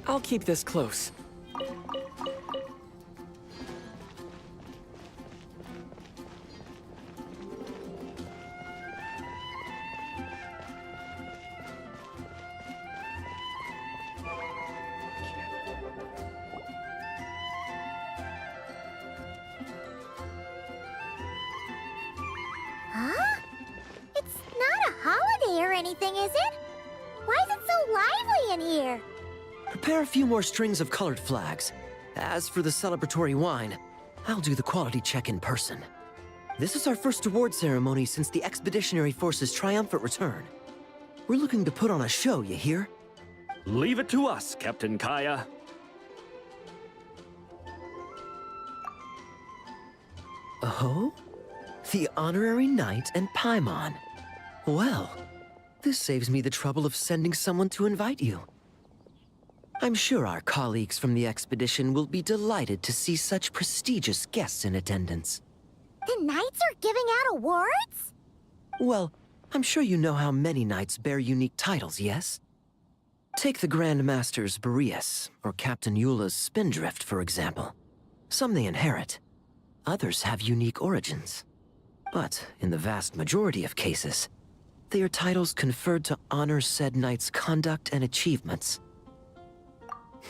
I'll keep this close. Huh? It's not a holiday or anything, is it? Why is it so lively in here? Prepare a few more strings of colored flags. As for the celebratory wine, I'll do the quality check in person. This is our first award ceremony since the Expeditionary Force's triumphant return. We're looking to put on a show, you hear? Leave it to us, Captain Kaya. Oh? The Honorary Knight and Paimon. Well, this saves me the trouble of sending someone to invite you. I'm sure our colleagues from the expedition will be delighted to see such prestigious guests in attendance. The knights are giving out awards? Well, I'm sure you know how many knights bear unique titles, yes? Take the Grand Master's Boreas, or Captain Eula's Spindrift, for example. Some they inherit. Others have unique origins. But in the vast majority of cases, they are titles conferred to honor said knight's conduct and achievements.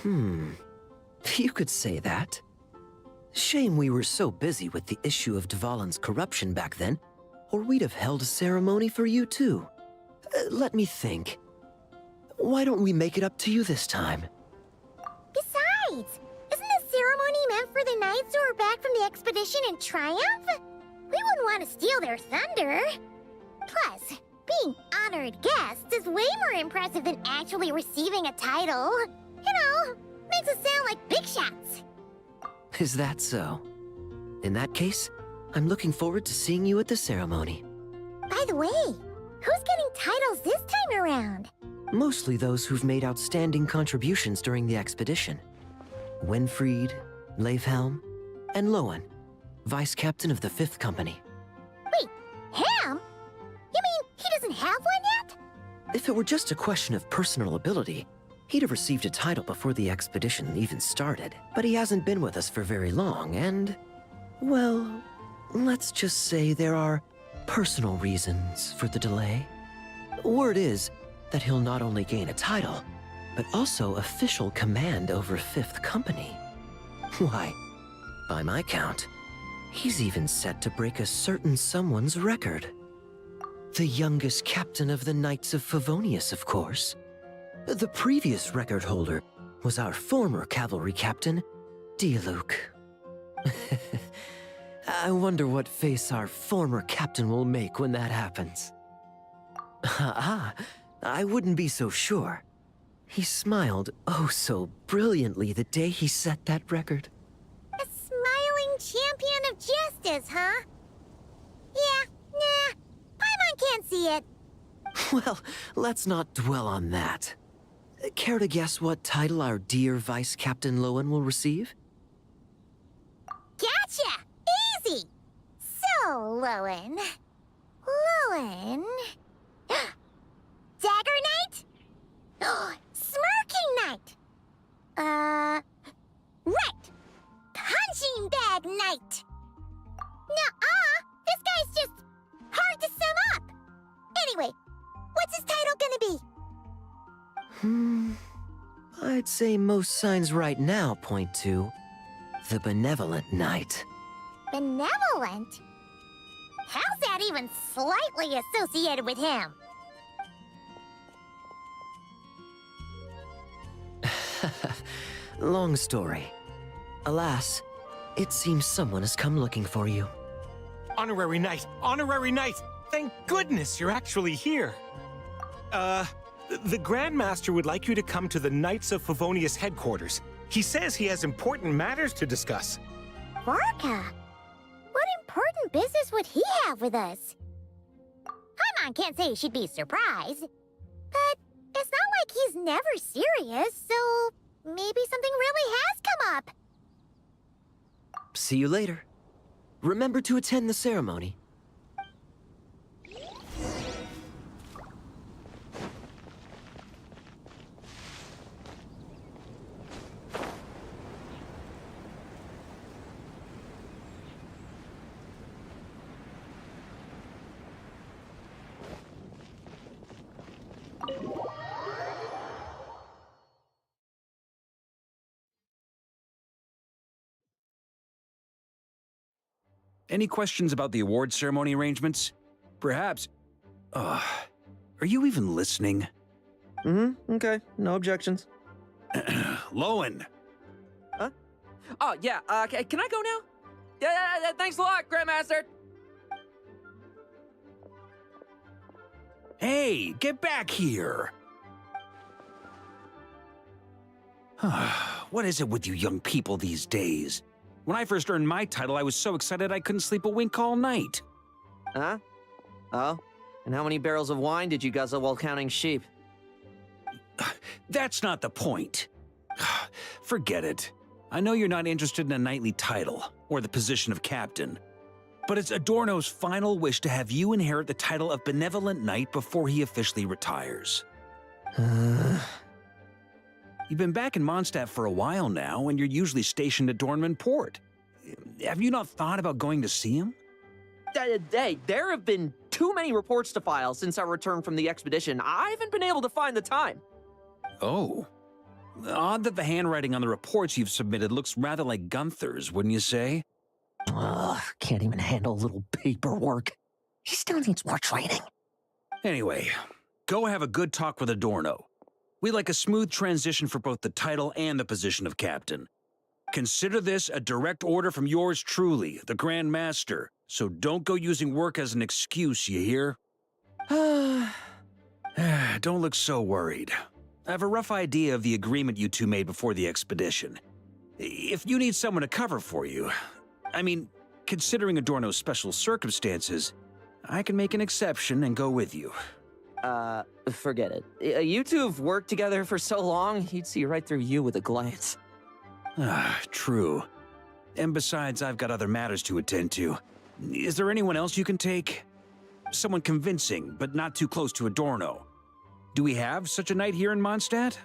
You could say that. Shame we were so busy with the issue of Dvalin's corruption back then, or we'd have held a ceremony for you too. Let me think. Why don't we make it up to you this time? Besides, isn't the ceremony meant for the knights who are back from the expedition in triumph? We wouldn't want to steal their thunder. Plus, being honored guests is way more impressive than actually receiving a title. You know, makes us sound like big shots. Is that so? In that case, I'm looking forward to seeing you at the ceremony. By the way, who's getting titles this time around? Mostly those who've made outstanding contributions during the expedition. Winfried, Leifhelm, and Lowen, Vice Captain of the 5th Company. Wait, him? You mean he doesn't have one yet? If it were just a question of personal ability, He'd have received a title before the expedition even started, but he hasn't been with us for very long, and... well, let's just say there are personal reasons for the delay. Word is that he'll not only gain a title, but also official command over 5th Company. Why, by my count, he's even set to break a certain someone's record. The youngest captain of the Knights of Favonius, of course. The previous record holder was our former cavalry captain, Diluc. I wonder what face our former captain will make when that happens. I wouldn't be so sure. He smiled oh so brilliantly the day he set that record. A smiling champion of justice, huh? Yeah, nah. Paimon can't see it. Well, let's not dwell on that. Care to guess what title our dear Vice Captain Lowen will receive? Gotcha! Easy! So, Lowen... Dagger Knight? Smirking Knight! Right! Punching Bag Knight! Nuh-uh! This guy's just hard to sum up! Anyway, what's his title gonna be? I'd say most signs right now point to the Benevolent Knight. Benevolent? How's that even slightly associated with him? Long story. Alas, it seems someone has come looking for you. Honorary Knight! Honorary Knight! Thank goodness you're actually here! The Grandmaster would like you to come to the Knights of Favonius headquarters. He says he has important matters to discuss. Varka? What important business would he have with us? Paimon can't say she'd be surprised. But it's not like he's never serious, so maybe something really has come up. See you later. Remember to attend the ceremony. Any questions about the award ceremony arrangements? Perhaps... are you even listening? Okay. No objections. Lowen! Oh, yeah, can I go now? Yeah, thanks a lot, Grandmaster! Hey, get back here! What is it with you young people these days? When I first earned my title, I was so excited I couldn't sleep a wink all night. Huh? Oh? And how many barrels of wine did you guzzle while counting sheep? That's not the point. Forget it. I know you're not interested in a knightly title, or the position of captain. But it's Adorno's final wish to have you inherit the title of Benevolent Knight before he officially retires. You've been back in Mondstadt for a while now, and you're usually stationed at Dornman Port. Have you not thought about going to see him? Hey, there have been too many reports to file since our return from the expedition. I haven't been able to find the time. Oh. Odd that the handwriting on the reports you've submitted looks rather like Gunther's, wouldn't you say? Ugh, can't even handle a little paperwork. He still needs more training. Anyway, go have a good talk with Adorno. We'd like a smooth transition for both the title and the position of captain. Consider this a direct order from yours truly, the Grand Master, so don't go using work as an excuse, you hear? Don't look so worried. I have a rough idea of the agreement you two made before the expedition. If you need someone to cover for you, I mean, considering Adorno's special circumstances, I can make an exception and go with you. Forget it. You two have worked together for so long, he'd see right through you with a glance. True. And besides, I've got other matters to attend to. Is there anyone else you can take? Someone convincing, but not too close to Adorno. Do we have such a knight here in Mondstadt?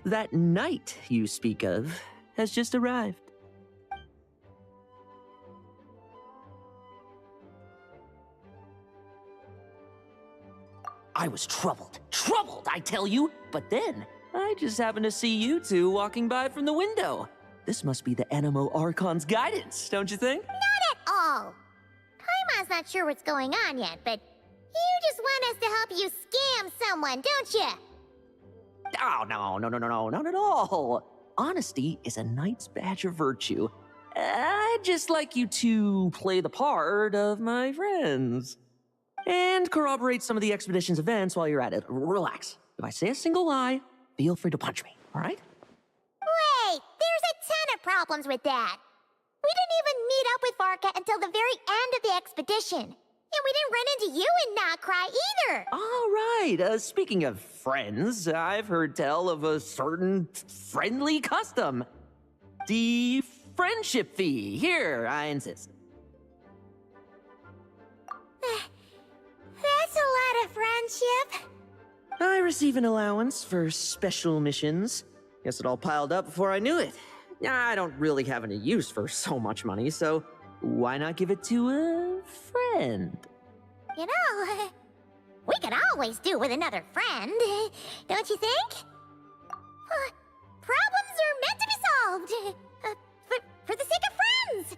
That knight you speak of has just arrived. I was troubled, I tell you. But then, I just happened to see you two walking by from the window. This must be the Animo Archon's guidance, don't you think? Not at all. Paimon's not sure what's going on yet, but you just want us to help you scam someone, don't you? Oh, no, not at all. Honesty is a knight's badge of virtue. I'd just like you to play the part of my friends. And corroborate some of the expedition's events while you're at it. Relax. If I say a single lie, feel free to punch me, all right? Wait, there's a ton of problems with that. We didn't even meet up with Varka until the very end of the expedition. And we didn't run into you and not cry either. All right. Speaking of friends, I've heard tell of a certain friendly custom. The friendship fee. Here, I insist. That's a lot of friendship. I receive an allowance for special missions. Guess it all piled up before I knew it. I don't really have any use for so much money, so why not give it to a friend? You know, we could always do with another friend, don't you think? Problems are meant to be solved. For the sake of friends.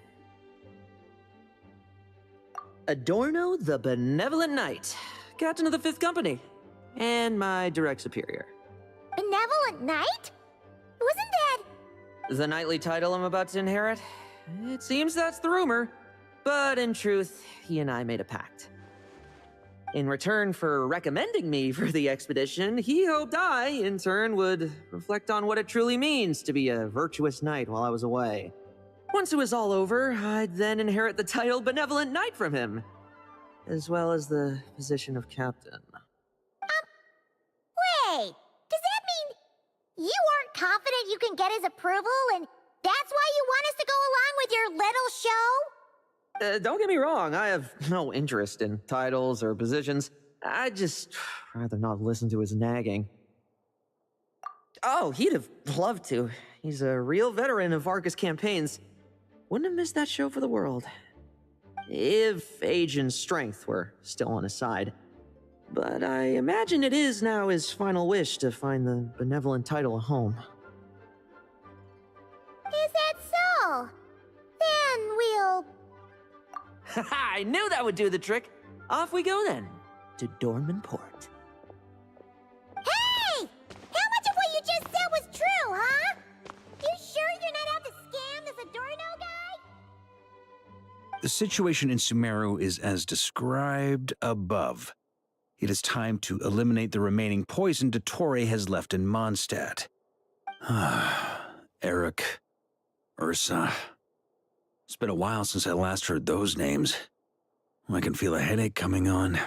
Adorno the Benevolent Knight, Captain of the 5th Company, and my direct superior. Benevolent Knight? Wasn't that... The knightly title I'm about to inherit? It seems that's the rumor, but in truth, he and I made a pact. In return for recommending me for the expedition, he hoped I, in turn, would reflect on what it truly means to be a virtuous knight while I was away. Once it was all over, I'd then inherit the title Benevolent Knight from him, as well as the position of captain. Wait, does that mean you aren't confident you can get his approval, and that's why you want us to go along with your little show? Don't get me wrong, I have no interest in titles or positions. I'd just rather not listen to his nagging. Oh, he'd have loved to. He's a real veteran of Varka's campaigns. Wouldn't have missed that show for the world. If age and strength were still on his side. But I imagine it is now his final wish to find the benevolent title a home. Is that so? Then we'll... I knew that would do the trick. Off we go then, to Dorman Port. Hey! How much of what you just said was true, huh? You sure you're not out to scam this Adorno guy? The situation in Sumeru is as described above. It is time to eliminate the remaining poison Dottore has left in Mondstadt. Eric, Ursa. It's been a while since I last heard those names. I can feel a headache coming on.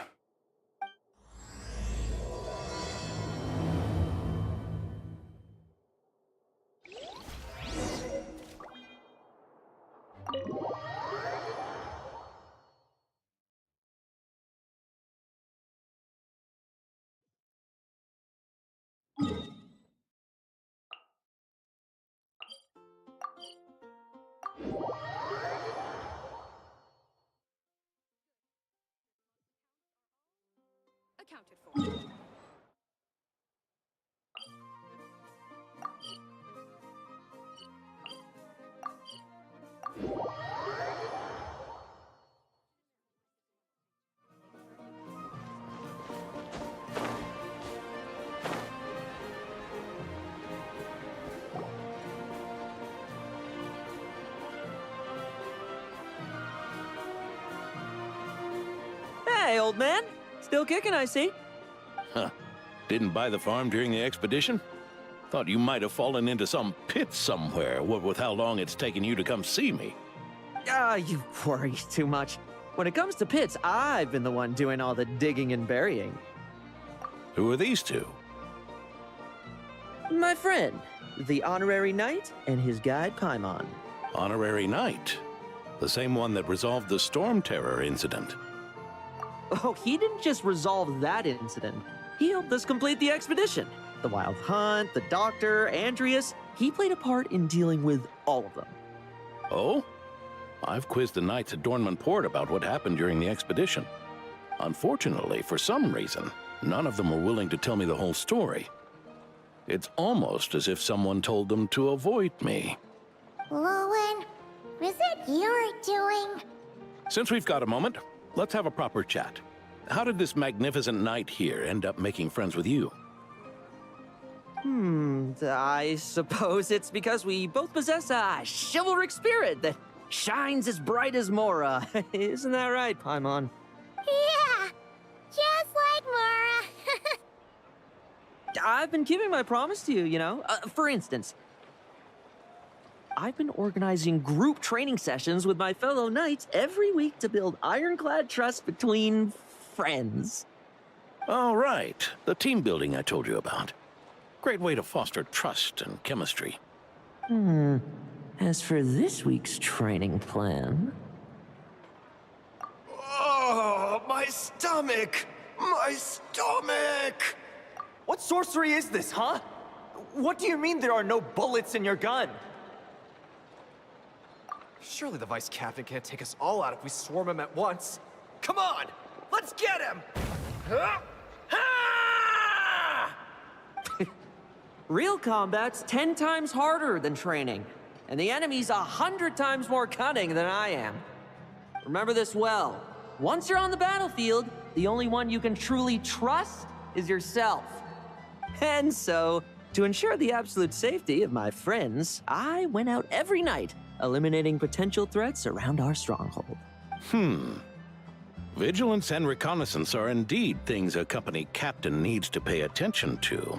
Accounted for. Hey, old man. Still kicking, I see. Huh. Didn't buy the farm during the expedition? Thought you might have fallen into some pit somewhere, what with how long it's taken you to come see me. You worry too much. When it comes to pits, I've been the one doing all the digging and burying. Who are these two? My friend, the honorary knight, and his guide Paimon. Honorary Knight. The same one that resolved the storm terror incident. Oh, he didn't just resolve that incident. He helped us complete the expedition. the Wild Hunt, the Doctor, Andreas. He played a part in dealing with all of them. Oh? I've quizzed the knights at Dornman Port about what happened during the expedition. Unfortunately, for some reason, none of them were willing to tell me the whole story. It's almost as if someone told them to avoid me. Lowen, is it your doing? Since we've got a moment, let's have a proper chat. How did this magnificent knight here end up making friends with you? I suppose it's because we both possess a chivalric spirit that shines as bright as Mora. Isn't that right, Paimon? Yeah, just like Mara. I've been keeping my promise to you, you know? For instance, I've been organizing group training sessions with my fellow knights every week to build ironclad trust between friends. All right, the team building I told you about. Great way to foster trust and chemistry. As for this week's training plan... Oh, my stomach! My stomach! What sorcery is this, huh? What do you mean there are no bullets in your gun? Surely the Vice Captain can't take us all out if we swarm him at once. Come on! Let's get him! Real combat's 10 times harder than training, and the enemy's 100 times more cunning than I am. Remember this well. Once you're on the battlefield, the only one you can truly trust is yourself. And so, to ensure the absolute safety of my friends, I went out every night, eliminating potential threats around our stronghold. Vigilance and reconnaissance are indeed things a company captain needs to pay attention to.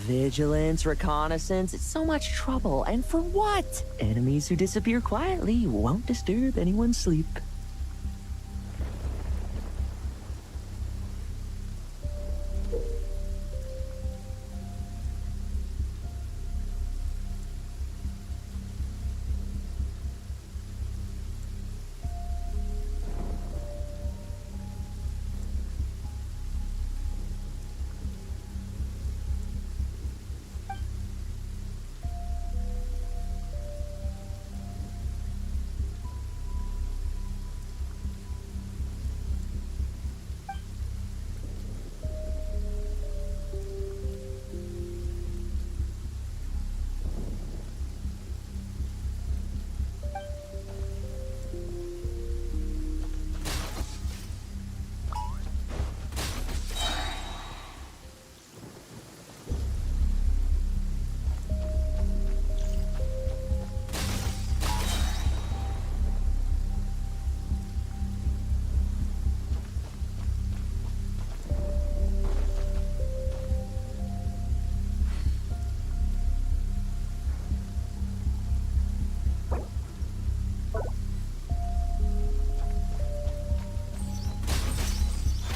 Vigilance, reconnaissance, it's so much trouble, and for what? Enemies who disappear quietly won't disturb anyone's sleep.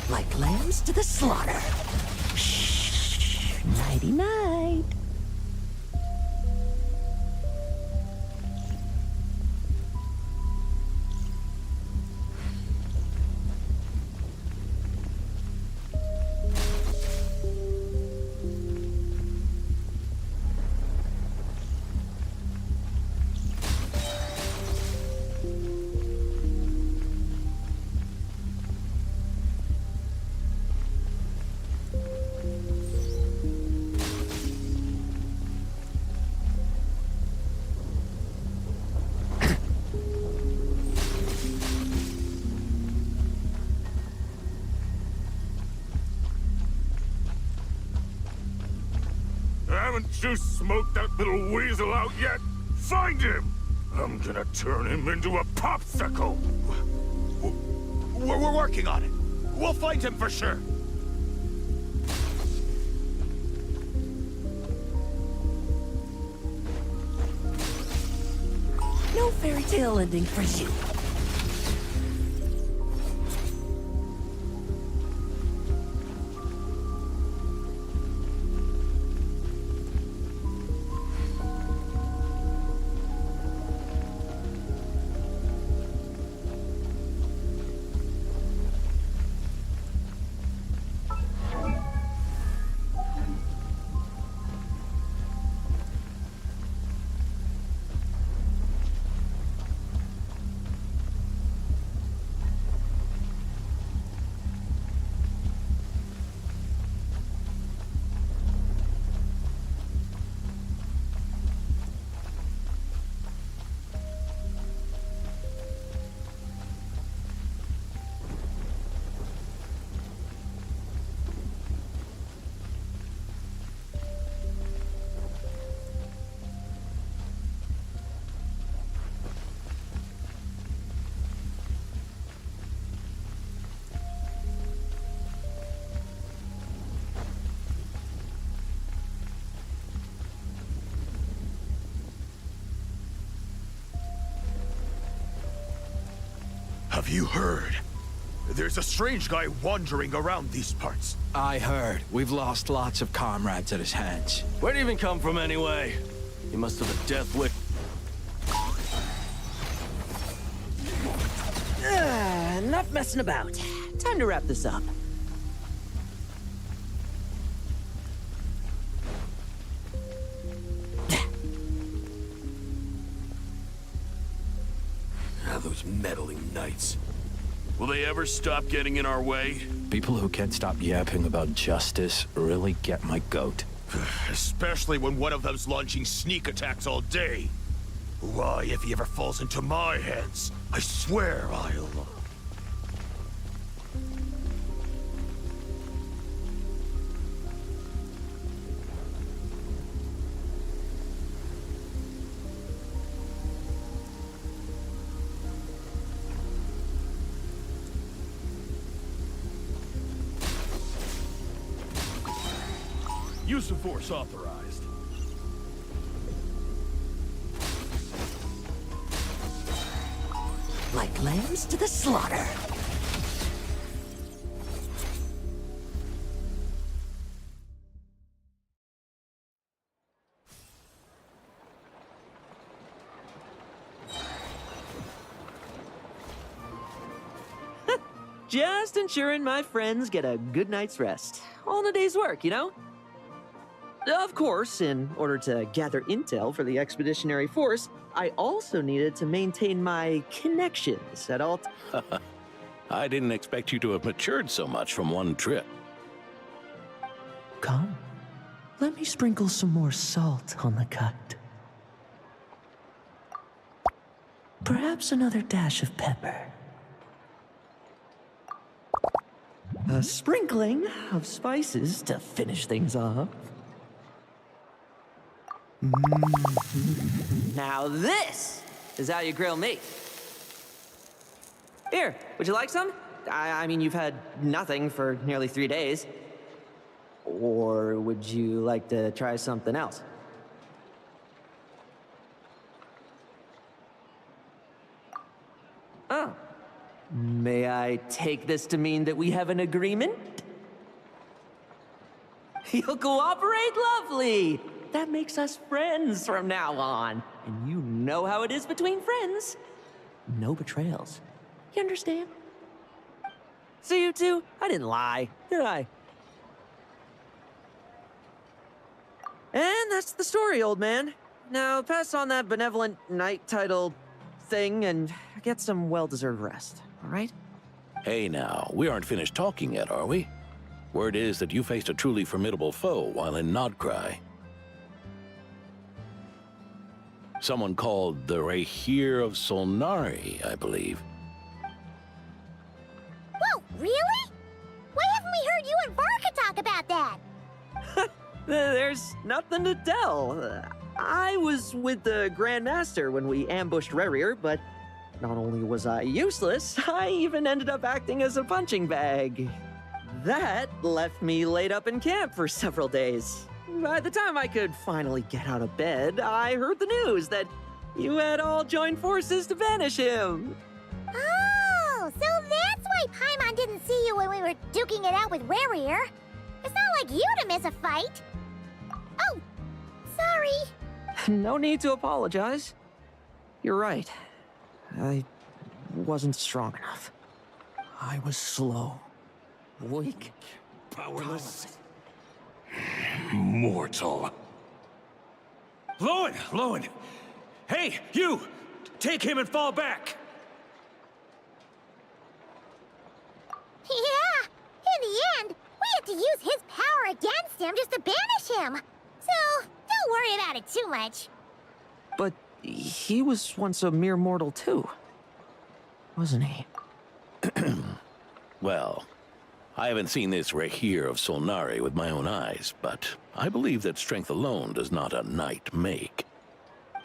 Like lambs to the slaughter. Shh, nighty-night. Haven't you smoked that little weasel out yet? Find him! I'm gonna turn him into a popsicle! We're working on it. We'll find him for sure. No fairy tale ending for you. Have you heard? There's a strange guy wandering around these parts. I heard. We've lost lots of comrades at his hands. Where'd he even come from anyway? He must have a death wish. Enough messing about. Time to wrap this up. Those meddling knights. Will they ever stop getting in our way? People who can't stop yapping about justice really get my goat. Especially when one of them's launching sneak attacks all day. Why, if he ever falls into my hands, I swear I'll... Use of force authorized. Like lambs to the slaughter. Just ensuring my friends get a good night's rest. All in a day's work, you know? Of course, in order to gather intel for the expeditionary force, I also needed to maintain my connections at all times. I didn't expect you to have matured so much from one trip. Come, let me sprinkle some more salt on the cut. Perhaps another dash of pepper. A sprinkling of spices to finish things off. Now this is how you grill meat. Here, would you like some? I mean, you've had nothing for nearly 3 days. Or would you like to try something else? Oh. May I take this to mean that we have an agreement? You'll cooperate? Lovely! That makes us friends from now on. And you know how it is between friends. No betrayals. You understand? So you two, I didn't lie, did I? And that's the story, old man. Now pass on that benevolent knight title thing and get some well-deserved rest, all right? Hey now, we aren't finished talking yet, are we? Word is that you faced a truly formidable foe while in Nodcry. Someone called the Rahir of Solnari, I believe. Whoa, really? Why haven't we heard you and Varka talk about that? There's nothing to tell. I was with the Grand Master when we ambushed Rahir, but not only was I useless, I even ended up acting as a punching bag. That left me laid up in camp for several days. By the time I could finally get out of bed, I heard the news that you had all joined forces to banish him. Oh, so that's why Paimon didn't see you when we were duking it out with Rahir. It's not like you to miss a fight. Oh, sorry. No need to apologize. You're right. I wasn't strong enough. I was slow, weak, Powerless. Mortal. Lowen! Hey, you! Take him and fall back! Yeah, in the end, we had to use his power against him just to banish him. So, don't worry about it too much. But he was once a mere mortal too, wasn't he? Well, I haven't seen this Rahir of Solnari with my own eyes, but I believe that strength alone does not a knight make.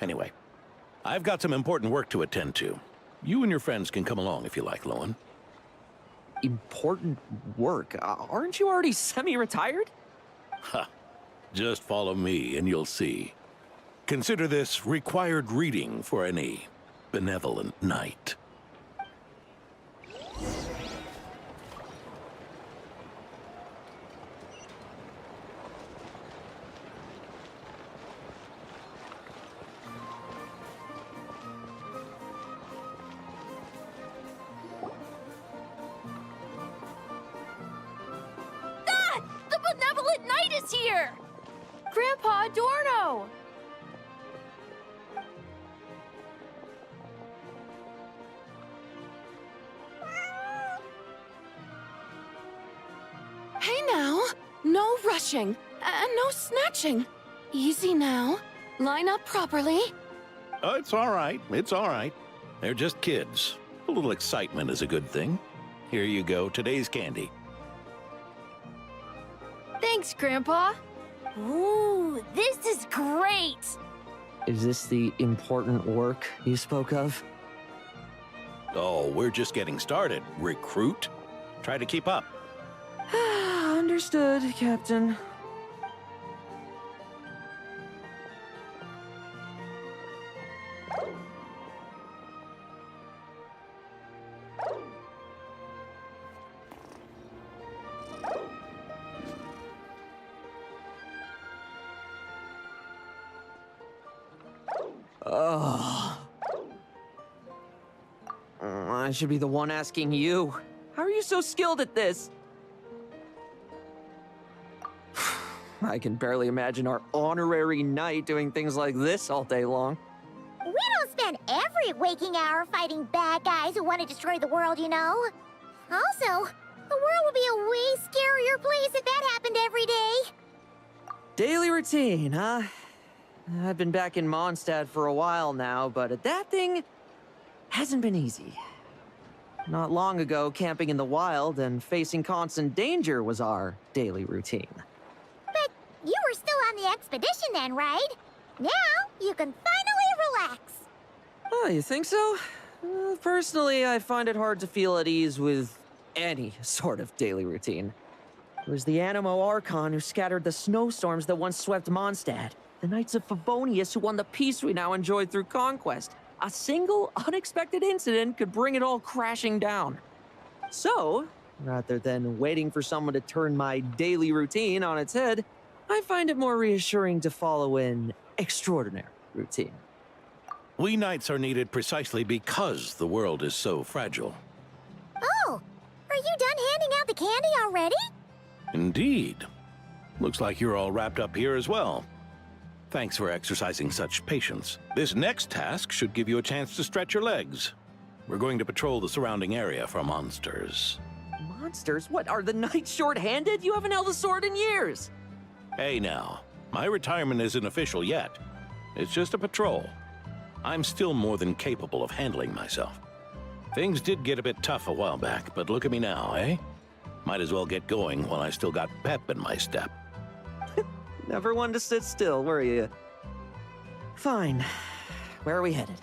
Anyway, I've got some important work to attend to. You and your friends can come along if you like, Lowen. Important work? Aren't you already semi-retired? Ha! Just follow me and you'll see. Consider this required reading for any benevolent knight. Scarlet Knight is here! Grandpa Adorno! Hey now, no rushing, and no snatching. Easy now. Line up properly. Oh, it's all right. It's all right. They're just kids. A little excitement is a good thing. Here you go, today's candy. Thanks, Grandpa. Ooh, this is great! Is this the important work you spoke of? Oh, we're just getting started, recruit. Try to keep up. Understood, Captain. I should be the one asking you. How are you so skilled at this? I can barely imagine our honorary knight doing things like this all day long. We don't spend every waking hour fighting bad guys who want to destroy the world, you know. Also, the world would be a way scarier place if that happened every day. Daily routine, huh? I've been back in Mondstadt for a while now, but adapting hasn't been easy. Not long ago, camping in the wild and facing constant danger was our daily routine. But you were still on the expedition then, right? Now you can finally relax. Oh, you think so? Personally, I find it hard to feel at ease with any sort of daily routine. It was the Animo Archon who scattered the snowstorms that once swept Mondstadt. The Knights of Favonius who won the peace we now enjoy through conquest. A single unexpected incident could bring it all crashing down. So, rather than waiting for someone to turn my daily routine on its head, I find it more reassuring to follow an extraordinary routine. We knights are needed precisely because the world is so fragile. Oh, are you done handing out the candy already? Indeed. Looks like you're all wrapped up here as well. Thanks for exercising such patience. This next task should give you a chance to stretch your legs. We're going to patrol the surrounding area for monsters. Monsters? What, are the knights short-handed? You haven't held a sword in years. Hey now, my retirement isn't official yet. It's just a patrol. I'm still more than capable of handling myself. Things did get a bit tough a while back, but look at me now, eh? Might as well get going while I still got pep in my step. Never one to sit still, were you? Fine. Where are we headed?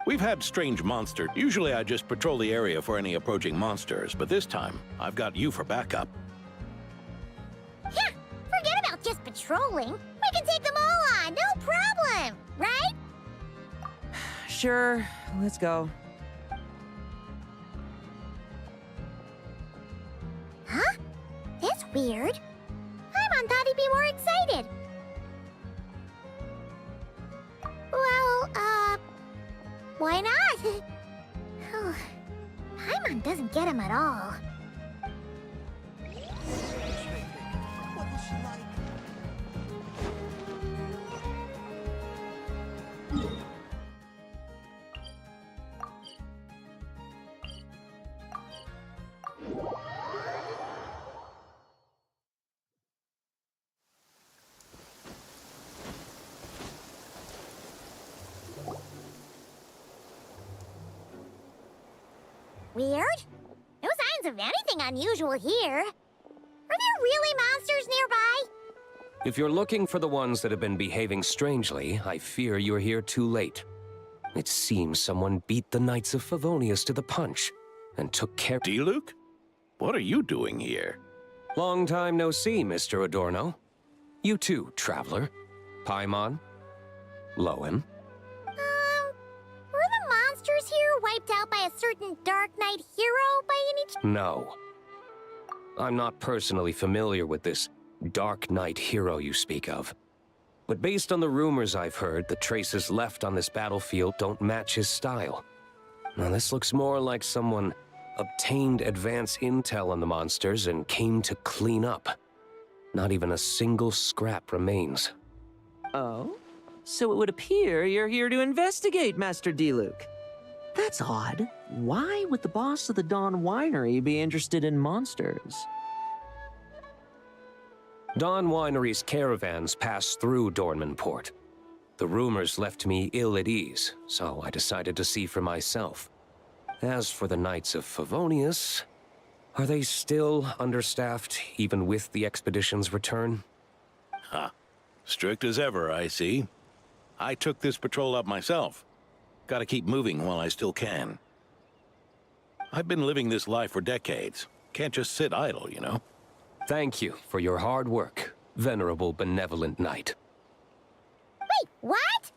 We've had strange monsters. Usually I just patrol the area for any approaching monsters, but this time, I've got you for backup. Yeah, forget about just patrolling. We can take them all on, no problem, right? Sure, let's go. Huh? That's weird. Paimon thought he'd be more excited. Well, why not? Paimon doesn't get him at all. Weird? No signs of anything unusual here. Are there really monsters nearby? If you're looking for the ones that have been behaving strangely, I fear you're here too late. It seems someone beat the Knights of Favonius to the punch and took care— D-Luke? What are you doing here? Long time no see, Mr. Adorno. You too, traveler. Paimon? Lowen? Were the monsters here wiped out by a certain Dark Knight hero by any chance? No. I'm not personally familiar with this Dark Knight hero you speak of. But based on the rumors I've heard, the traces left on this battlefield don't match his style. Now this looks more like someone obtained advance intel on the monsters and came to clean up. Not even a single scrap remains. Oh? So it would appear you're here to investigate, Master D-Luke. That's odd. Why would the boss of the Dawn Winery be interested in monsters? Dawn Winery's caravans pass through Dornman Port. The rumors left me ill at ease, so I decided to see for myself. As for the Knights of Favonius, are they still understaffed, even with the expedition's return? Huh. Strict as ever, I see. I took this patrol up myself. Gotta keep moving while I still can. I've been living this life for decades. Can't just sit idle, you know? Thank you for your hard work, venerable benevolent knight. Wait, what?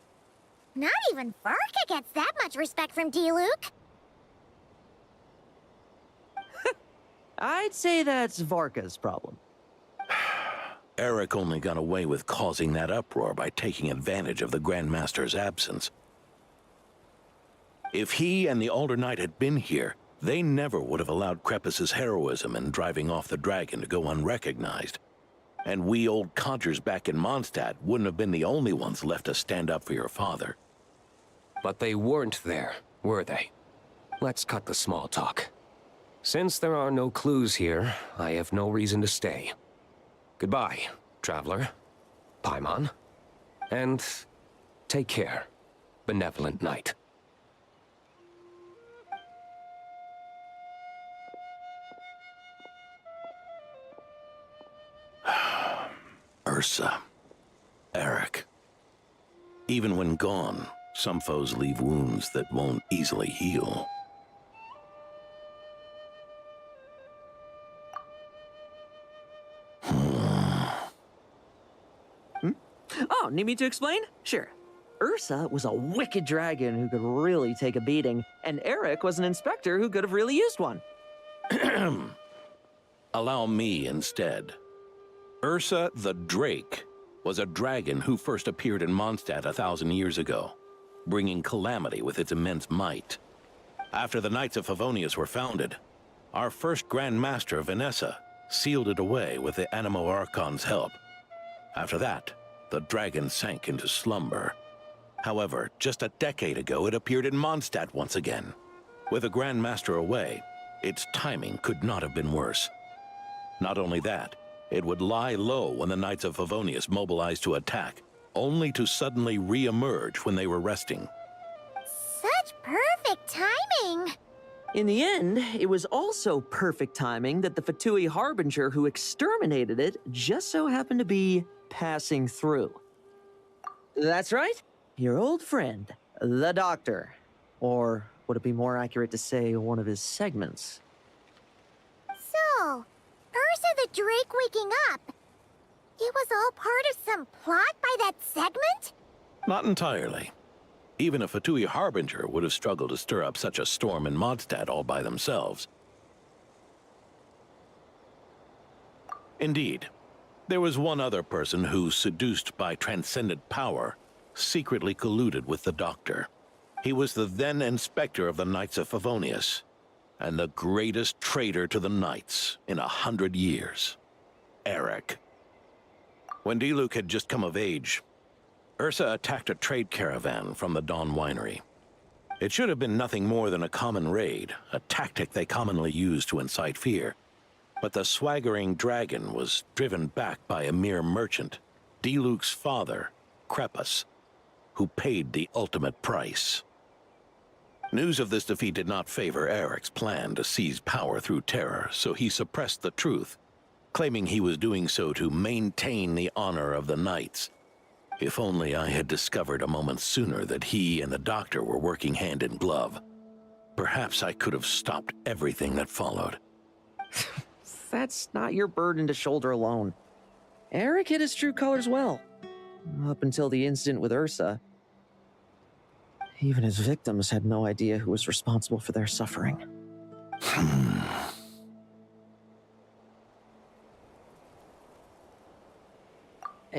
Not even Varka gets that much respect from D-Luke. I'd say that's Varka's problem. Eric only got away with causing that uproar by taking advantage of the Grandmaster's absence. If he and the Alder Knight had been here, they never would have allowed Krepus's heroism in driving off the dragon to go unrecognized. And we old codgers back in Mondstadt wouldn't have been the only ones left to stand up for your father. But they weren't there, were they? Let's cut the small talk. Since there are no clues here, I have no reason to stay. Goodbye, traveler, Paimon, and take care, benevolent knight. Ursa. Eric. Even when gone, some foes leave wounds that won't easily heal. Oh, need me to explain? Sure. Ursa was a wicked dragon who could really take a beating, and Eric was an inspector who could have really used one. Allow me instead. Ursa the Drake was a dragon who first appeared in Mondstadt 1,000 years ago, bringing calamity with its immense might. After the Knights of Favonius were founded, our first Grand Master, M.S.A, sealed it away with the Animo Archon's help. After that, the dragon sank into slumber. However, just a decade ago, it appeared in Mondstadt once again. With the Grand Master away, its timing could not have been worse. Not only that, it would lie low when the Knights of Favonius mobilized to attack, only to suddenly re-emerge when they were resting. Such perfect timing! In the end, it was also perfect timing that the Fatui Harbinger who exterminated it just so happened to be passing through. That's right, your old friend, the Doctor. Or would it be more accurate to say one of his segments? So, Ursa the Drake waking up. It was all part of some plot by that segment? Not entirely. Even a Fatui Harbinger would have struggled to stir up such a storm in Mondstadt all by themselves. Indeed, there was one other person who, seduced by transcendent power, secretly colluded with the Doctor. He was the then Inspector of the Knights of Favonius, and the greatest traitor to the Knights in 100 years. Eric. When D-Luke had just come of age, Ursa attacked a trade caravan from the Dawn Winery. It should have been nothing more than a common raid, a tactic they commonly use to incite fear. But the swaggering dragon was driven back by a mere merchant, D-Luke's father, Krepus, who paid the ultimate price. News of this defeat did not favor Eric's plan to seize power through terror, so he suppressed the truth, claiming he was doing so to maintain the honor of the Knights. If only I had discovered a moment sooner that he and the Doctor were working hand in glove. Perhaps I could have stopped everything that followed. That's not your burden to shoulder alone. Eric hid his true colors well. Up until the incident with Ursa. Even his victims had no idea who was responsible for their suffering.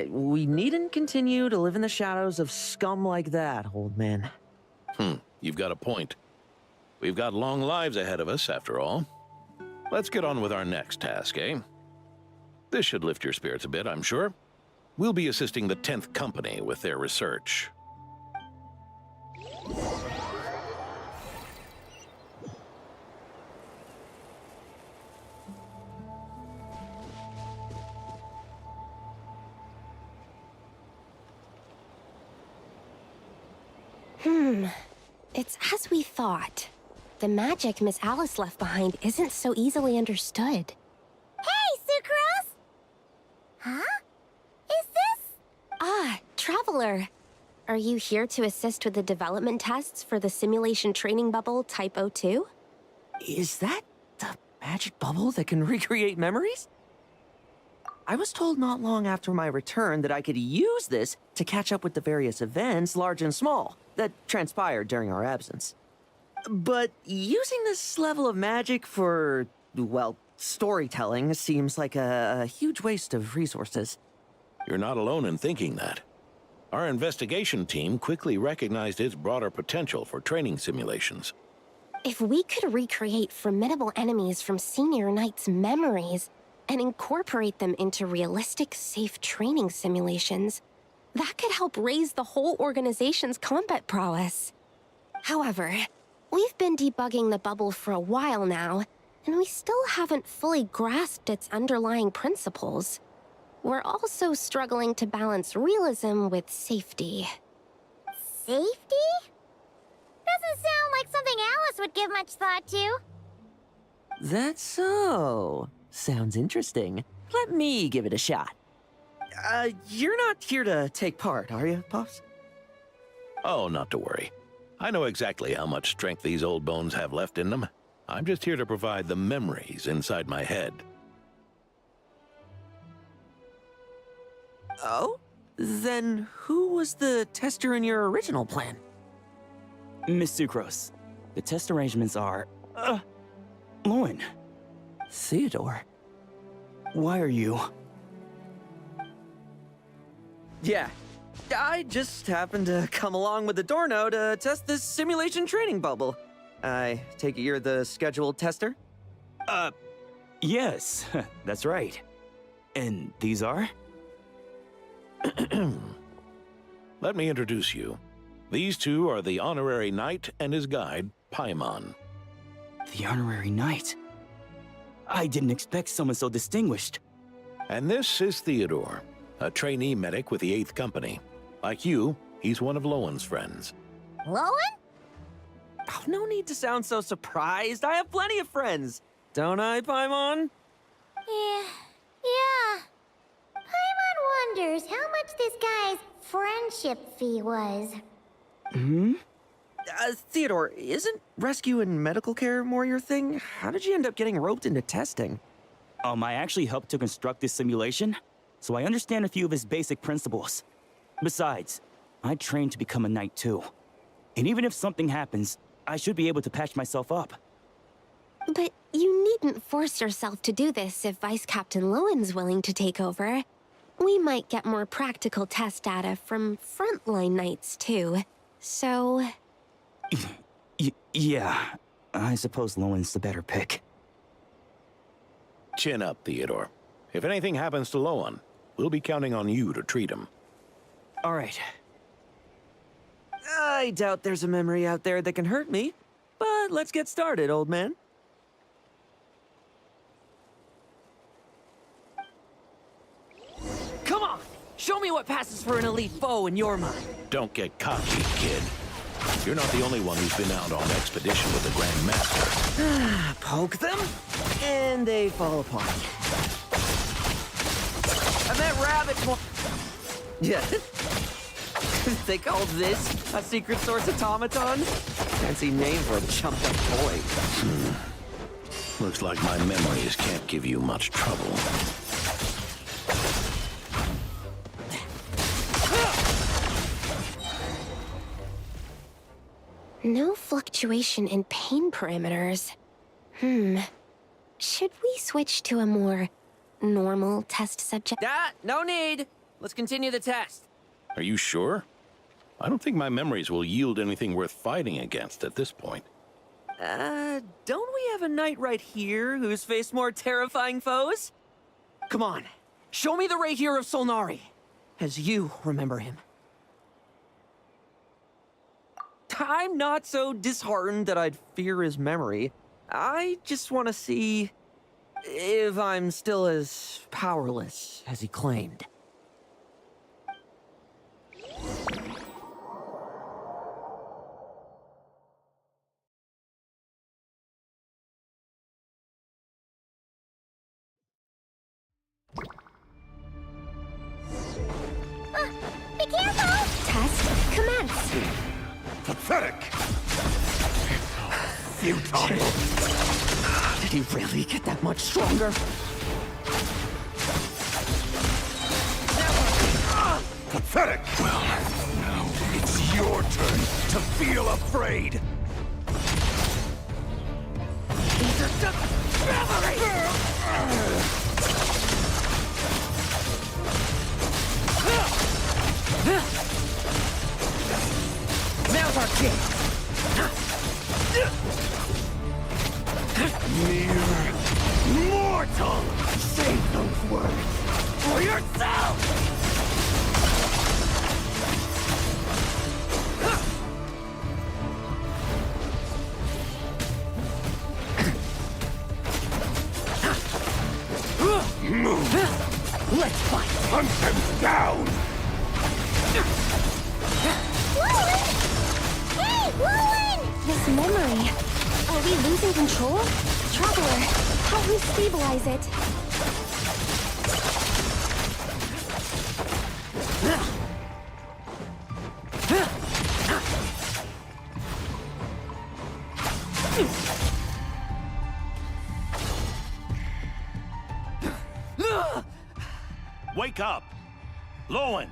We needn't continue to live in the shadows of scum like that, old man. You've got a point. We've got long lives ahead of us, after all. Let's get on with our next task, eh? This should lift your spirits a bit, I'm sure. We'll be assisting the 10th Company with their research. It's as we thought. The magic Miss Alice left behind isn't so easily understood. Hey, Sucrose! Huh? Is this? Ah, Traveler. Are you here to assist with the development tests for the simulation training bubble Type 02? Is that the magic bubble that can recreate memories? I was told not long after my return that I could use this to catch up with the various events, large and small, that transpired during our absence. But using this level of magic for, well, storytelling seems like a huge waste of resources. You're not alone in thinking that. Our investigation team quickly recognized its broader potential for training simulations. If we could recreate formidable enemies from Senior Knight's memories and incorporate them into realistic, safe training simulations, that could help raise the whole organization's combat prowess. However, we've been debugging the bubble for a while now, and we still haven't fully grasped its underlying principles. We're also struggling to balance realism with safety. Safety? Doesn't sound like something Alice would give much thought to. That's so. Sounds interesting. Let me give it a shot. You're not here to take part, are you, Pops? Oh, not to worry. I know exactly how much strength these old bones have left in them. I'm just here to provide the memories inside my head. Oh? Then who was the tester in your original plan? Miss Sucrose, the test arrangements are... Lauren. Theodore. Why are you... Yeah, I just happened to come along with the Dorno to test this simulation training bubble. I take it you're the scheduled tester? Yes, that's right. And these are? Let me introduce you. These two are the honorary knight and his guide, Paimon. The honorary knight? I didn't expect someone so distinguished. And this is Theodore, a trainee medic with the 8th Company. Like you, he's one of Lowen's friends. Lowen? Oh, no need to sound so surprised. I have plenty of friends. Don't I, Paimon? Yeah. Paimon wonders how much this guy's friendship fee was. Theodore, isn't rescue and medical care more your thing? How did you end up getting roped into testing? I actually helped to construct this simulation, so I understand a few of its basic principles. Besides, I trained to become a knight too. And even if something happens, I should be able to patch myself up. But you needn't force yourself to do this if Vice Captain Lowen's willing to take over. We might get more practical test data from frontline knights too, so... Yeah, I suppose Lowen's the better pick. Chin up, Theodore. If anything happens to Lowen, we'll be counting on you to treat him. All right. I doubt there's a memory out there that can hurt me, but let's get started, old man. Come on! Show me what passes for an elite foe in your mind. Don't get cocky, kid. You're not the only one who's been out on expedition with the Grand Master. Poke them, and they fall apart. I met rabbits more... Yeah. They call this a secret source automaton? Fancy name for a chumped-up toy. Looks like my memories can't give you much trouble. No fluctuation in pain parameters. Should we switch to a more normal test subject? No need. Let's continue the test. Are you sure? I don't think my memories will yield anything worth fighting against at this point. Don't we have a knight right here who's faced more terrifying foes? Come on, Show me the Ray here of Solnari, as you remember him. I'm not so disheartened that I'd fear his memory. I just want to see if I'm still as powerless as he claimed. Be careful! Test commence. Pathetic! Futile! Did he really get that much stronger? Pathetic! Well, now it's your turn to feel afraid! These are just memories! Now's our chance! Mere mortal! Save those words for yourself! Move! Let's fight! Hunt them down! Rowan! Hey, Rowan! This memory. Are we losing control? Traveler, help me stabilize it. Wake up! Lowen!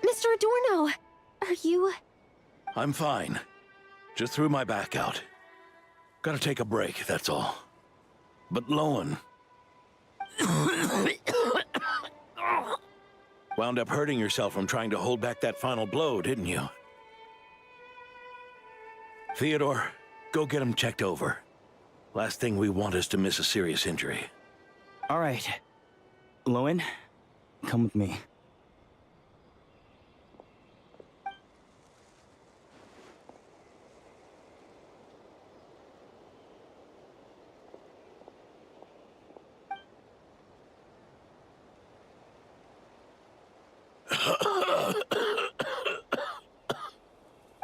Mr. Adorno, are you... I'm fine. Just threw my back out. Gotta take a break, that's all. But Lowen... wound up hurting yourself from trying to hold back that final blow, didn't you? Theodore, go get him checked over. Last thing we want is to miss a serious injury. All right. Lowen, come with me.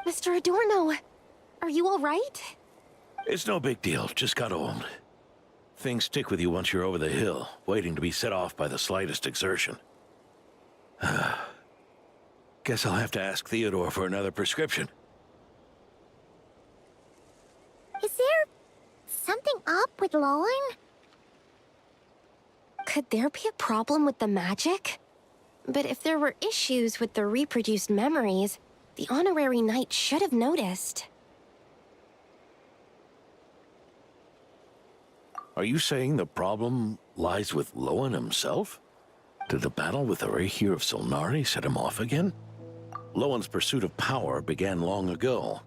Mr. Adorno, are you all right? It's no big deal, just got old. Things stick with you once you're over the hill, waiting to be set off by the slightest exertion. Guess I'll have to ask Theodore for another prescription. Is there something up with Lowen? Could there be a problem with the magic? But if there were issues with the reproduced memories, the honorary knight should have noticed. Are you saying the problem lies with Lowen himself? Did the battle with the Rahir of Solnari set him off again? Lowen's pursuit of power began long ago.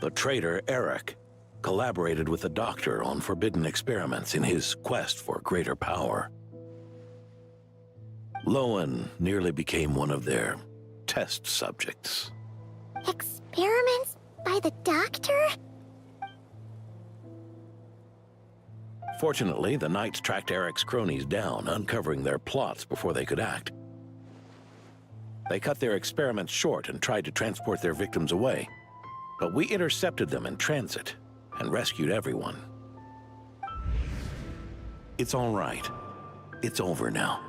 The traitor, Eric, collaborated with the Doctor on forbidden experiments in his quest for greater power. Lowen nearly became one of their test subjects. Experiments by the Doctor? Fortunately, the Knights tracked Eric's cronies down, uncovering their plots before they could act. They cut their experiments short and tried to transport their victims away. But we intercepted them in transit and rescued everyone. It's all right. It's over now.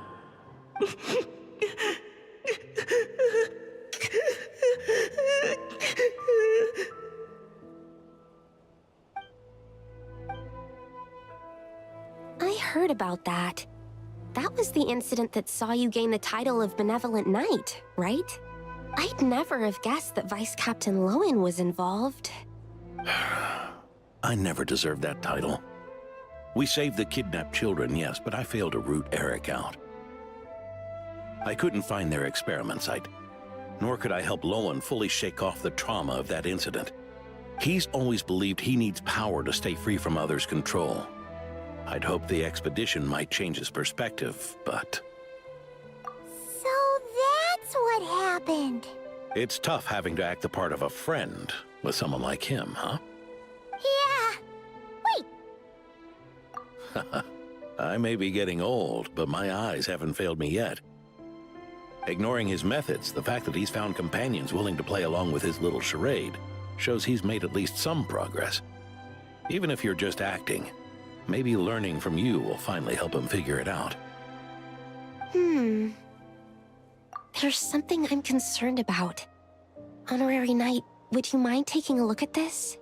I heard about that. That was the incident that saw you gain the title of Benevolent Knight, right? I'd never have guessed that Vice Captain Lowen was involved. I never deserved that title. We saved the kidnapped children, yes, but I failed to root Eric out. I couldn't find their experiment site, nor could I help Lowen fully shake off the trauma of that incident. He's always believed he needs power to stay free from others' control. I'd hoped the expedition might change his perspective, but... So that's what happened. It's tough having to act the part of a friend with someone like him, huh? Yeah. Wait. I may be getting old, but my eyes haven't failed me yet. Ignoring his methods, the fact that he's found companions willing to play along with his little charade shows he's made at least some progress. Even if you're just acting, maybe learning from you will finally help him figure it out. There's something I'm concerned about. Honorary Knight, would you mind taking a look at this?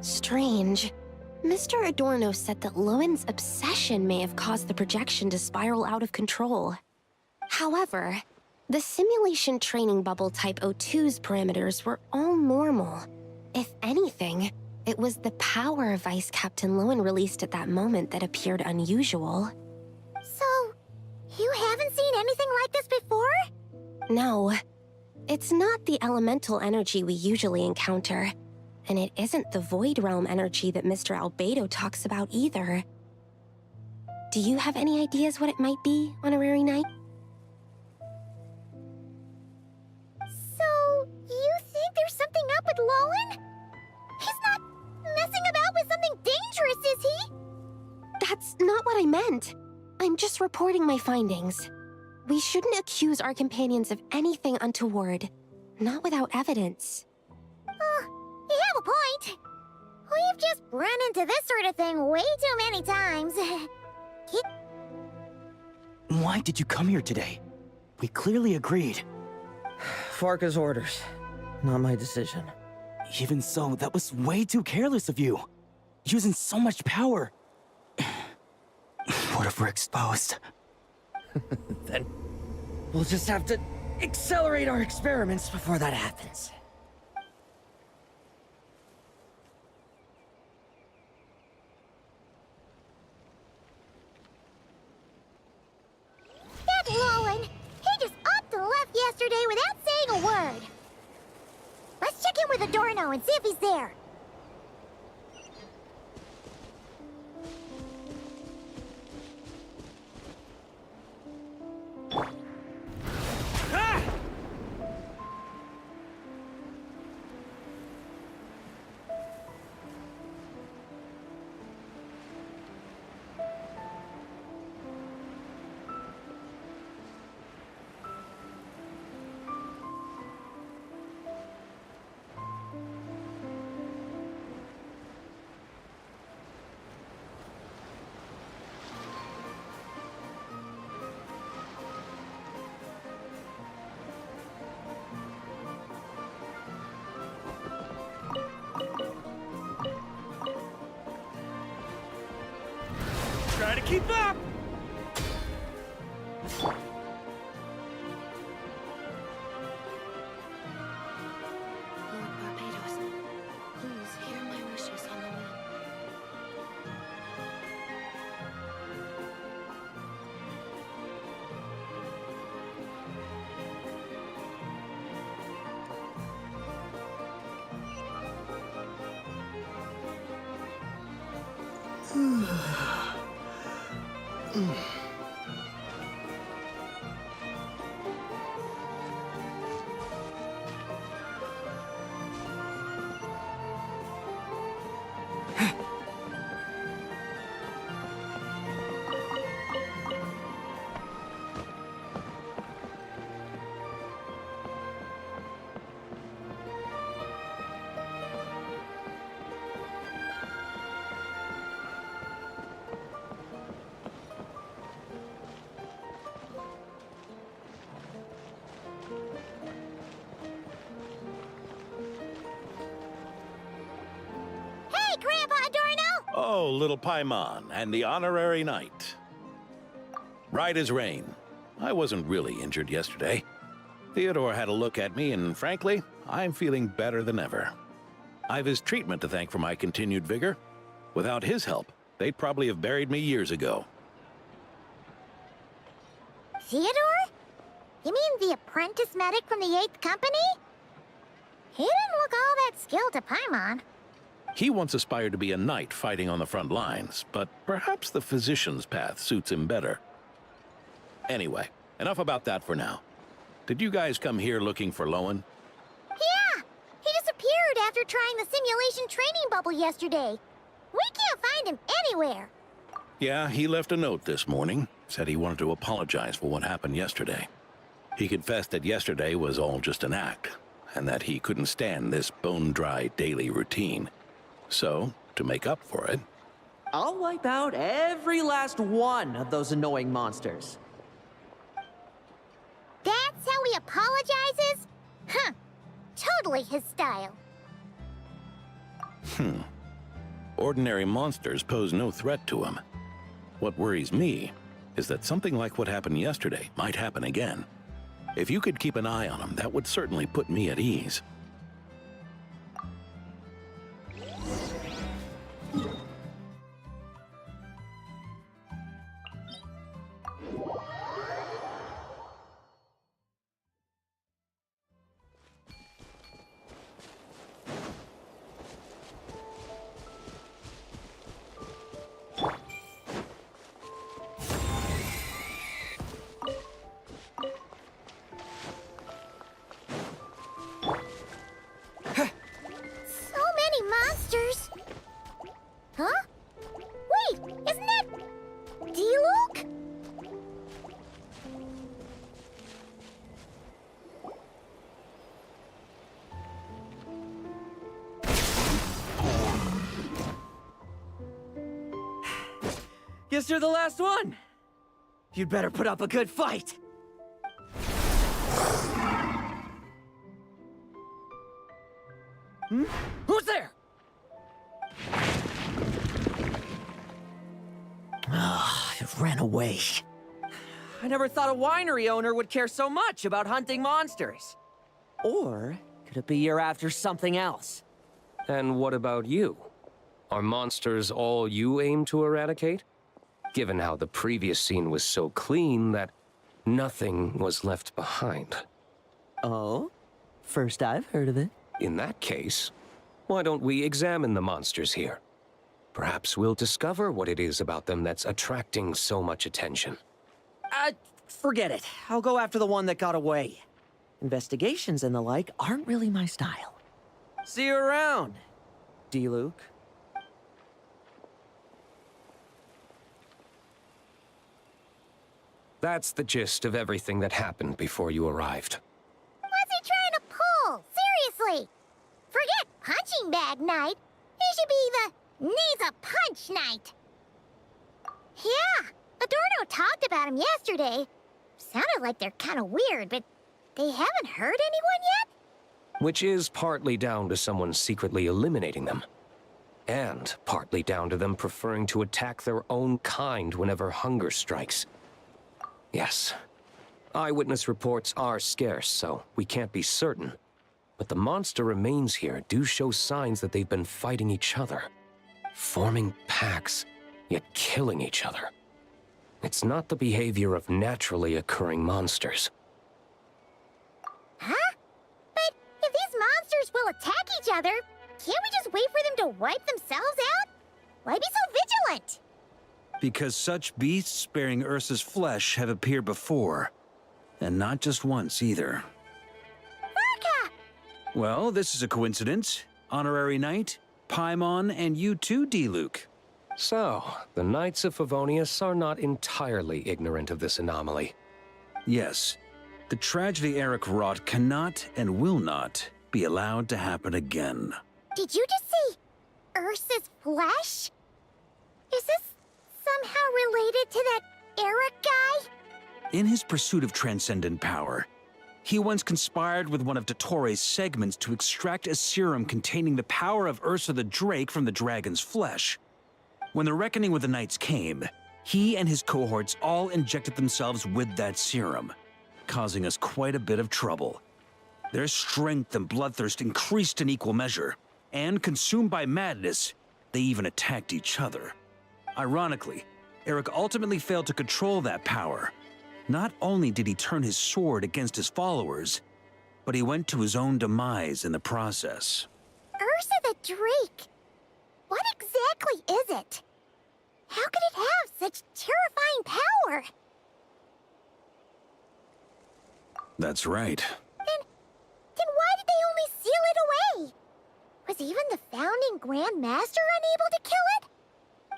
Strange. Mr. Adorno said that Lowen's obsession may have caused the projection to spiral out of control. However, the simulation training bubble Type 02's parameters were all normal. If anything, it was the power Vice Captain Lowen released at that moment that appeared unusual. So, you haven't seen anything like this before? No. It's not the elemental energy we usually encounter. And it isn't the Void Realm energy that Mr. Albedo talks about either. Do you have any ideas what it might be, Honorary Knight? So, you think there's something up with Lowen? He's not messing about with something dangerous, is he? That's not what I meant. I'm just reporting my findings. We shouldn't accuse our companions of anything untoward. Not without evidence. You have a point. We've just run into this sort of thing way too many times. Why did you come here today? We clearly agreed. Farka's orders. Not my decision. Even so, that was way too careless of you. Using so much power. What if we're exposed? Then we'll just have to accelerate our experiments before that happens. That Lowen, he just upped and left yesterday without saying a word. Let's check in with Adorno and see if he's there. Try to keep up! Lord Barbados, please hear my wishes on the wind. Hey, Grandpa Adorno! Oh, little Paimon and the Honorary Knight. Right as rain. I wasn't really injured yesterday. Theodore had a look at me, and frankly, I'm feeling better than ever. I've his treatment to thank for my continued vigor. Without his help, they'd probably have buried me years ago. Theodore? You mean the apprentice medic from the 8th Company? He didn't look all that skilled to Paimon. He once aspired to be a knight fighting on the front lines, but perhaps the physician's path suits him better. Anyway, enough about that for now. Did you guys come here looking for Lowen? Yeah! He disappeared after trying the simulation training bubble yesterday. We can't find him anywhere. Yeah, he left a note this morning. Said he wanted to apologize for what happened yesterday. He confessed that yesterday was all just an act, and that he couldn't stand this bone-dry daily routine. So, to make up for it... I'll wipe out every last one of those annoying monsters. That's how he apologizes? Huh. Totally his style. Ordinary monsters pose no threat to him. What worries me is that something like what happened yesterday might happen again. If you could keep an eye on him, that would certainly put me at ease. Huh? Wait, isn't that... D-Luke? Guess you're the last one. You'd better put up a good fight. Who's there? It ran away. I never thought a winery owner would care so much about hunting monsters. Or could it be you're after something else? And what about you? Are monsters all you aim to eradicate? Given how the previous scene was so clean that nothing was left behind. Oh? First I've heard of it. In that case, why don't we examine the monsters here? Perhaps we'll discover what it is about them that's attracting so much attention. Forget it. I'll go after the one that got away. Investigations and the like aren't really my style. See you around, D-Luke. That's the gist of everything that happened before you arrived. What's he trying to pull? Seriously! Forget punching bag night. It should be the needs a punch night. Yeah, Adorno talked about him yesterday. Sounded like they're kind of weird, but they haven't hurt anyone yet? Which is partly down to someone secretly eliminating them. And partly down to them preferring to attack their own kind whenever hunger strikes. Yes, eyewitness reports are scarce, so we can't be certain. But the monster remains here do show signs that they've been fighting each other. Forming packs, yet killing each other. It's not the behavior of naturally occurring monsters. Huh? But if these monsters will attack each other, can't we just wait for them to wipe themselves out? Why be so vigilant? Because such beasts bearing Ursa's flesh have appeared before. And not just once, either. Varka! Well, this is a coincidence. Honorary Knight, Paimon, and you too, D-Luke. So, the Knights of Favonius are not entirely ignorant of this anomaly. Yes. The tragedy Eric wrought cannot and will not be allowed to happen again. Did you just say Ursa's flesh? Is this somehow related to that Eric guy? In his pursuit of transcendent power, he once conspired with one of Dottores' segments to extract a serum containing the power of Ursa the Drake from the dragon's flesh. When the reckoning with the Knights came, He and his cohorts all injected themselves with that serum, causing us quite a bit of trouble. Their strength and bloodthirst increased in equal measure, and consumed by madness, they even attacked each other. Ironically, Eric ultimately failed to control that power. Not only did he turn his sword against his followers, but he went to his own demise in the process. Ursa the Drake! What exactly is it? How could it have such terrifying power? That's right. Then why did they only seal it away? Was even the founding Grand Master unable to kill it?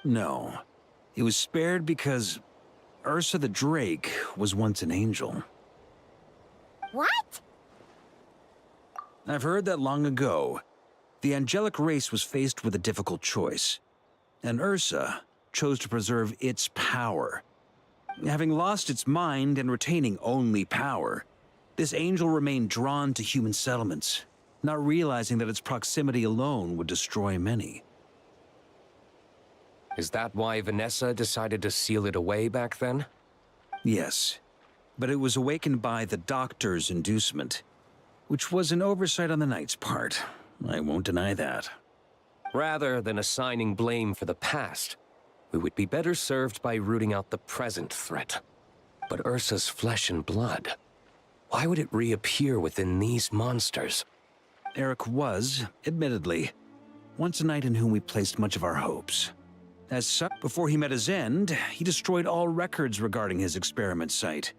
No. It was spared because Ursa the Drake was once an angel. What? I've heard that long ago, the angelic race was faced with a difficult choice, and Ursa chose to preserve its power. Having lost its mind and retaining only power, this angel remained drawn to human settlements, not realizing that its proximity alone would destroy many. Is that why Vanessa decided to seal it away back then? Yes, but it was awakened by the Doctor's inducement, which was an oversight on the Knight's part. I won't deny that. Rather than assigning blame for the past, we would be better served by rooting out the present threat. But Ursa's flesh and blood, why would it reappear within these monsters? Eric was, admittedly, once a knight in whom we placed much of our hopes. As such, before he met his end, he destroyed all records regarding his experiment site.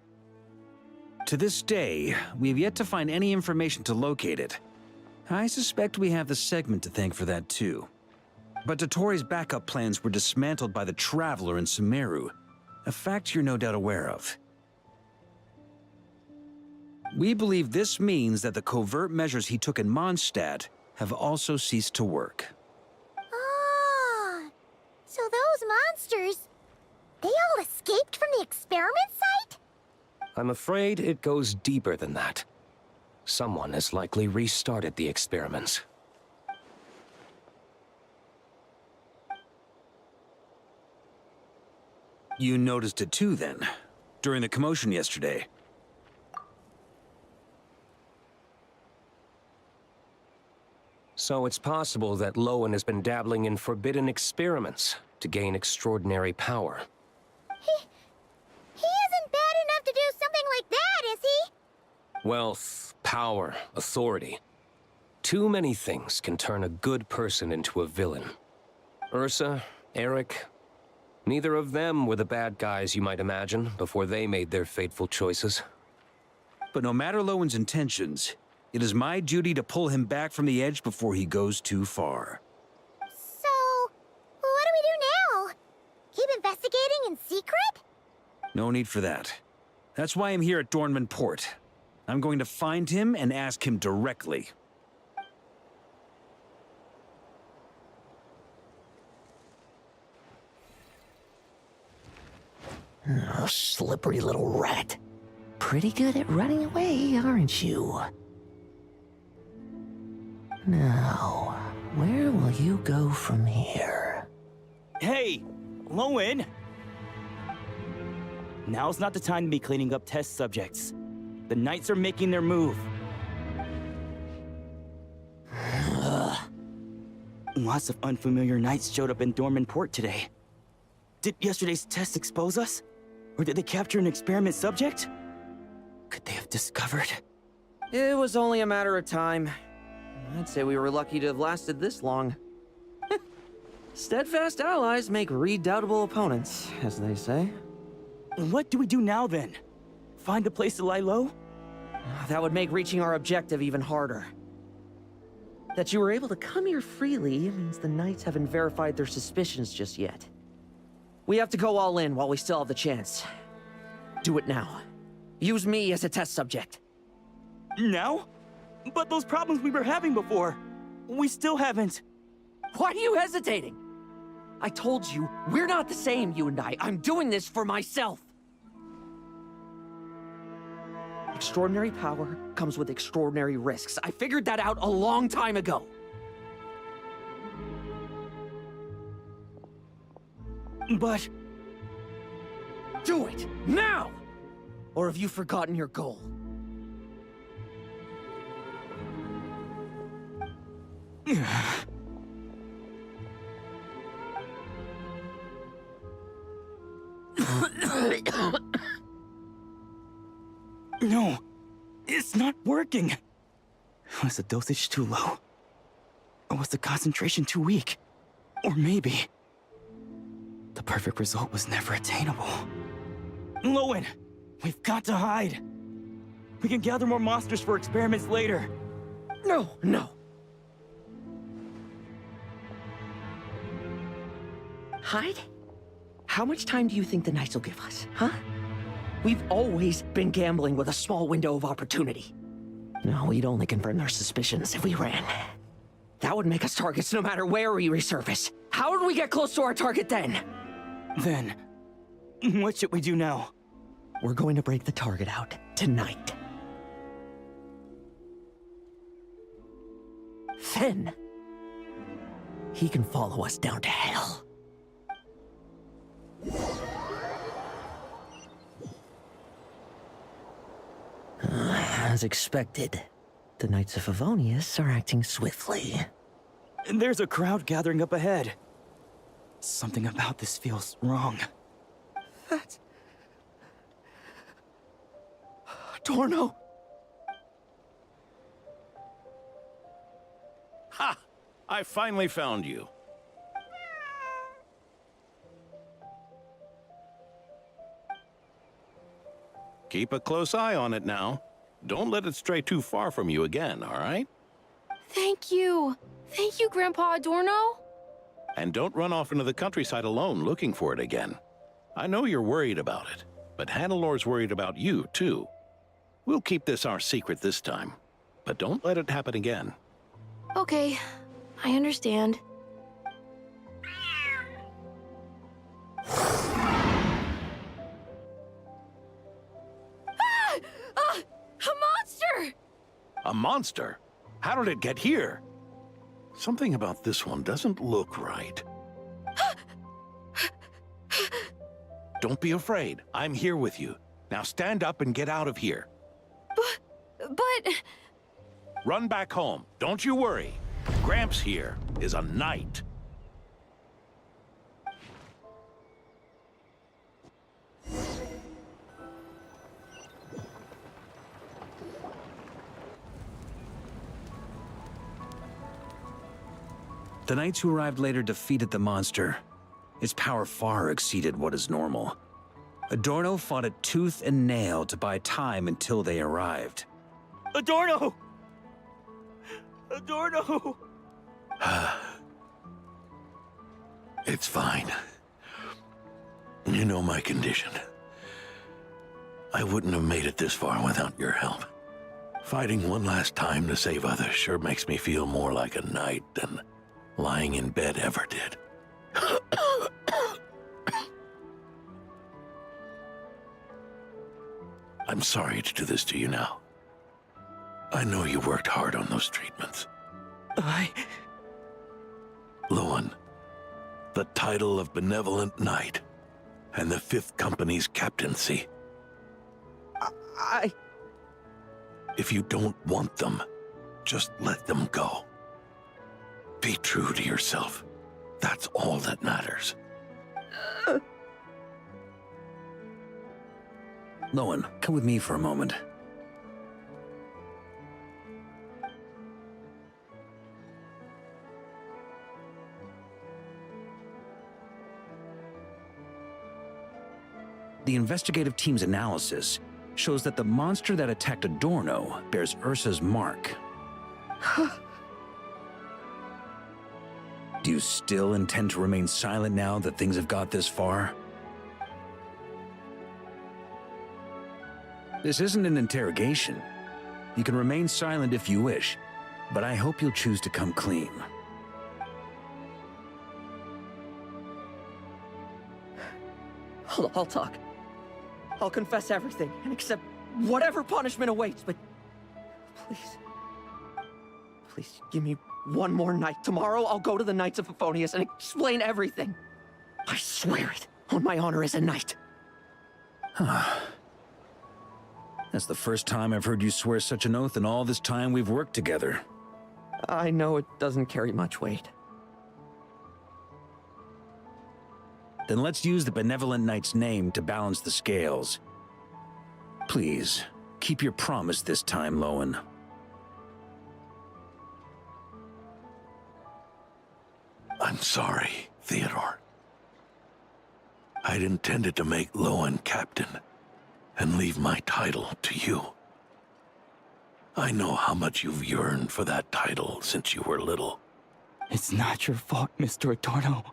To this day, we have yet to find any information to locate it. I suspect we have the segment to thank for that too. But Dotori's backup plans were dismantled by the Traveler in Sumeru, a fact you're no doubt aware of. We believe this means that the covert measures he took in Mondstadt have also ceased to work. Ah, so those monsters, they all escaped from the experiment site? I'm afraid it goes deeper than that. Someone has likely restarted the experiments. You noticed it too, then, during the commotion yesterday. So it's possible that Lowen has been dabbling in forbidden experiments to gain extraordinary power. He isn't bad enough to do something like that, is he? Wealth, power, authority. Too many things can turn a good person into a villain. Ursa, Eric, neither of them were the bad guys you might imagine before they made their fateful choices. But no matter Lowen's intentions, it is my duty to pull him back from the edge before he goes too far. So, what do we do now? Keep investigating in secret? No need for that. That's why I'm here at Dornman Port. I'm going to find him and ask him directly. Oh, slippery little rat. Pretty good at running away, aren't you? Now, where will you go from here? Hey, Lowen! Now's not the time to be cleaning up test subjects. The Knights are making their move. Lots of unfamiliar Knights showed up in Dorman Port today. Did yesterday's test expose us? Or did they capture an experiment subject? Could they have discovered? It was only a matter of time. I'd say we were lucky to have lasted this long. Steadfast allies make redoubtable opponents, as they say. What do we do now, then? Find a place to lie low? That would make reaching our objective even harder. That you were able to come here freely means the Knights haven't verified their suspicions just yet. We have to go all in while we still have the chance. Do it now. Use me as a test subject. Now? But those problems we were having before, we still haven't. Why are you hesitating? I told you, we're not the same, you and I. I'm doing this for myself. Extraordinary power comes with extraordinary risks. I figured that out a long time ago. But Do it! Now! Or have you forgotten your goal? No, it's not working. Was the dosage too low? Or was the concentration too weak? Or maybe the perfect result was never attainable. Lowen, we've got to hide. We can gather more monsters for experiments later. No, no. Hide? How much time do you think the Knights will give us, huh? We've always been gambling with a small window of opportunity. No, we'd only confirm their suspicions if we ran. That would make us targets no matter where we resurface. How would we get close to our target then? Then, what should we do now? We're going to break the target out tonight. Then, he can follow us down to hell. As expected, the Knights of Favonius are acting swiftly. And there's a crowd gathering up ahead. Something about this feels wrong. That's... Torno! Ha! I finally found you. Keep a close eye on it now. Don't let it stray too far from you again, all right? Thank you. Thank you, Grandpa Adorno. And don't run off into the countryside alone looking for it again. I know you're worried about it, but Hannelor's worried about you, too. We'll keep this our secret this time, but don't let it happen again. Okay, I understand. A monster! A monster? How did it get here? Something about this one doesn't look right. Don't be afraid. I'm here with you. Now stand up and get out of here. But... Run back home. Don't you worry. Gramps here is a knight. The knights who arrived later defeated the monster. Its power far exceeded what is normal. Adorno fought it tooth and nail to buy time until they arrived. Adorno! Adorno! It's fine. You know my condition. I wouldn't have made it this far without your help. Fighting one last time to save others sure makes me feel more like a knight than lying in bed ever did. I'm sorry to do this to you now. I know you worked hard on those treatments. Lowen, the title of Benevolent Knight and the 5th Company's captaincy. If you don't want them, just let them go. Be true to yourself. That's all that matters. Lowen, come with me for a moment. The investigative team's analysis shows that the monster that attacked Adorno bears Ursa's mark. Do you still intend to remain silent now that things have got this far? This isn't an interrogation. You can remain silent if you wish, but I hope you'll choose to come clean. Hold on, I'll talk. I'll confess everything and accept whatever punishment awaits, but please, please give me one more night. Tomorrow I'll go to the Knights of Favonius and explain everything. I swear it on my honor as a knight. That's the first time I've heard you swear such an oath in all this time we've worked together. I know it doesn't carry much weight. Then let's use the Benevolent Knight's name to balance the scales. Please, keep your promise this time, Lowen. I'm sorry, Theodore. I'd intended to make Lowen captain and leave my title to you. I know how much you've yearned for that title since you were little. It's not your fault, Mr. Adorno.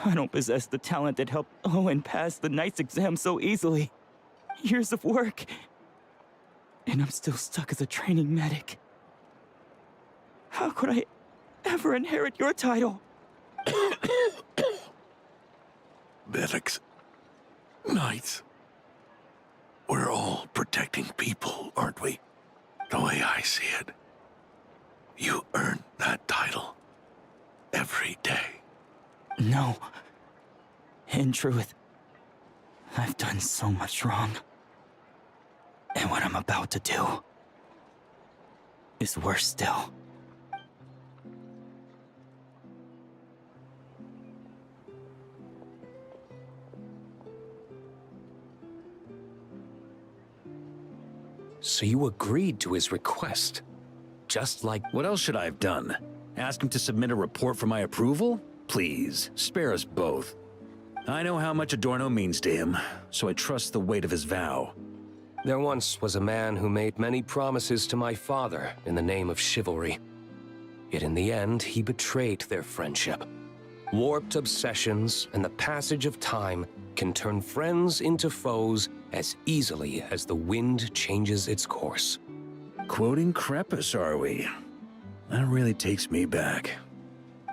I don't possess the talent that helped Owen pass the Knight's exam so easily. Years of work, and I'm still stuck as a training medic. How could I ever inherit your title? Medics, Knights, we're all protecting people, aren't we? The way I see it, you earn that title every day. No. In truth, I've done so much wrong. And what I'm about to do is worse still. So you agreed to his request? Just like... What else should I have done? Ask him to submit a report for my approval? Please, spare us both. I know how much Adorno means to him, so I trust the weight of his vow. There once was a man who made many promises to my father in the name of chivalry. Yet in the end, he betrayed their friendship. Warped obsessions and the passage of time can turn friends into foes as easily as the wind changes its course. Quoting Crepus, are we? That really takes me back.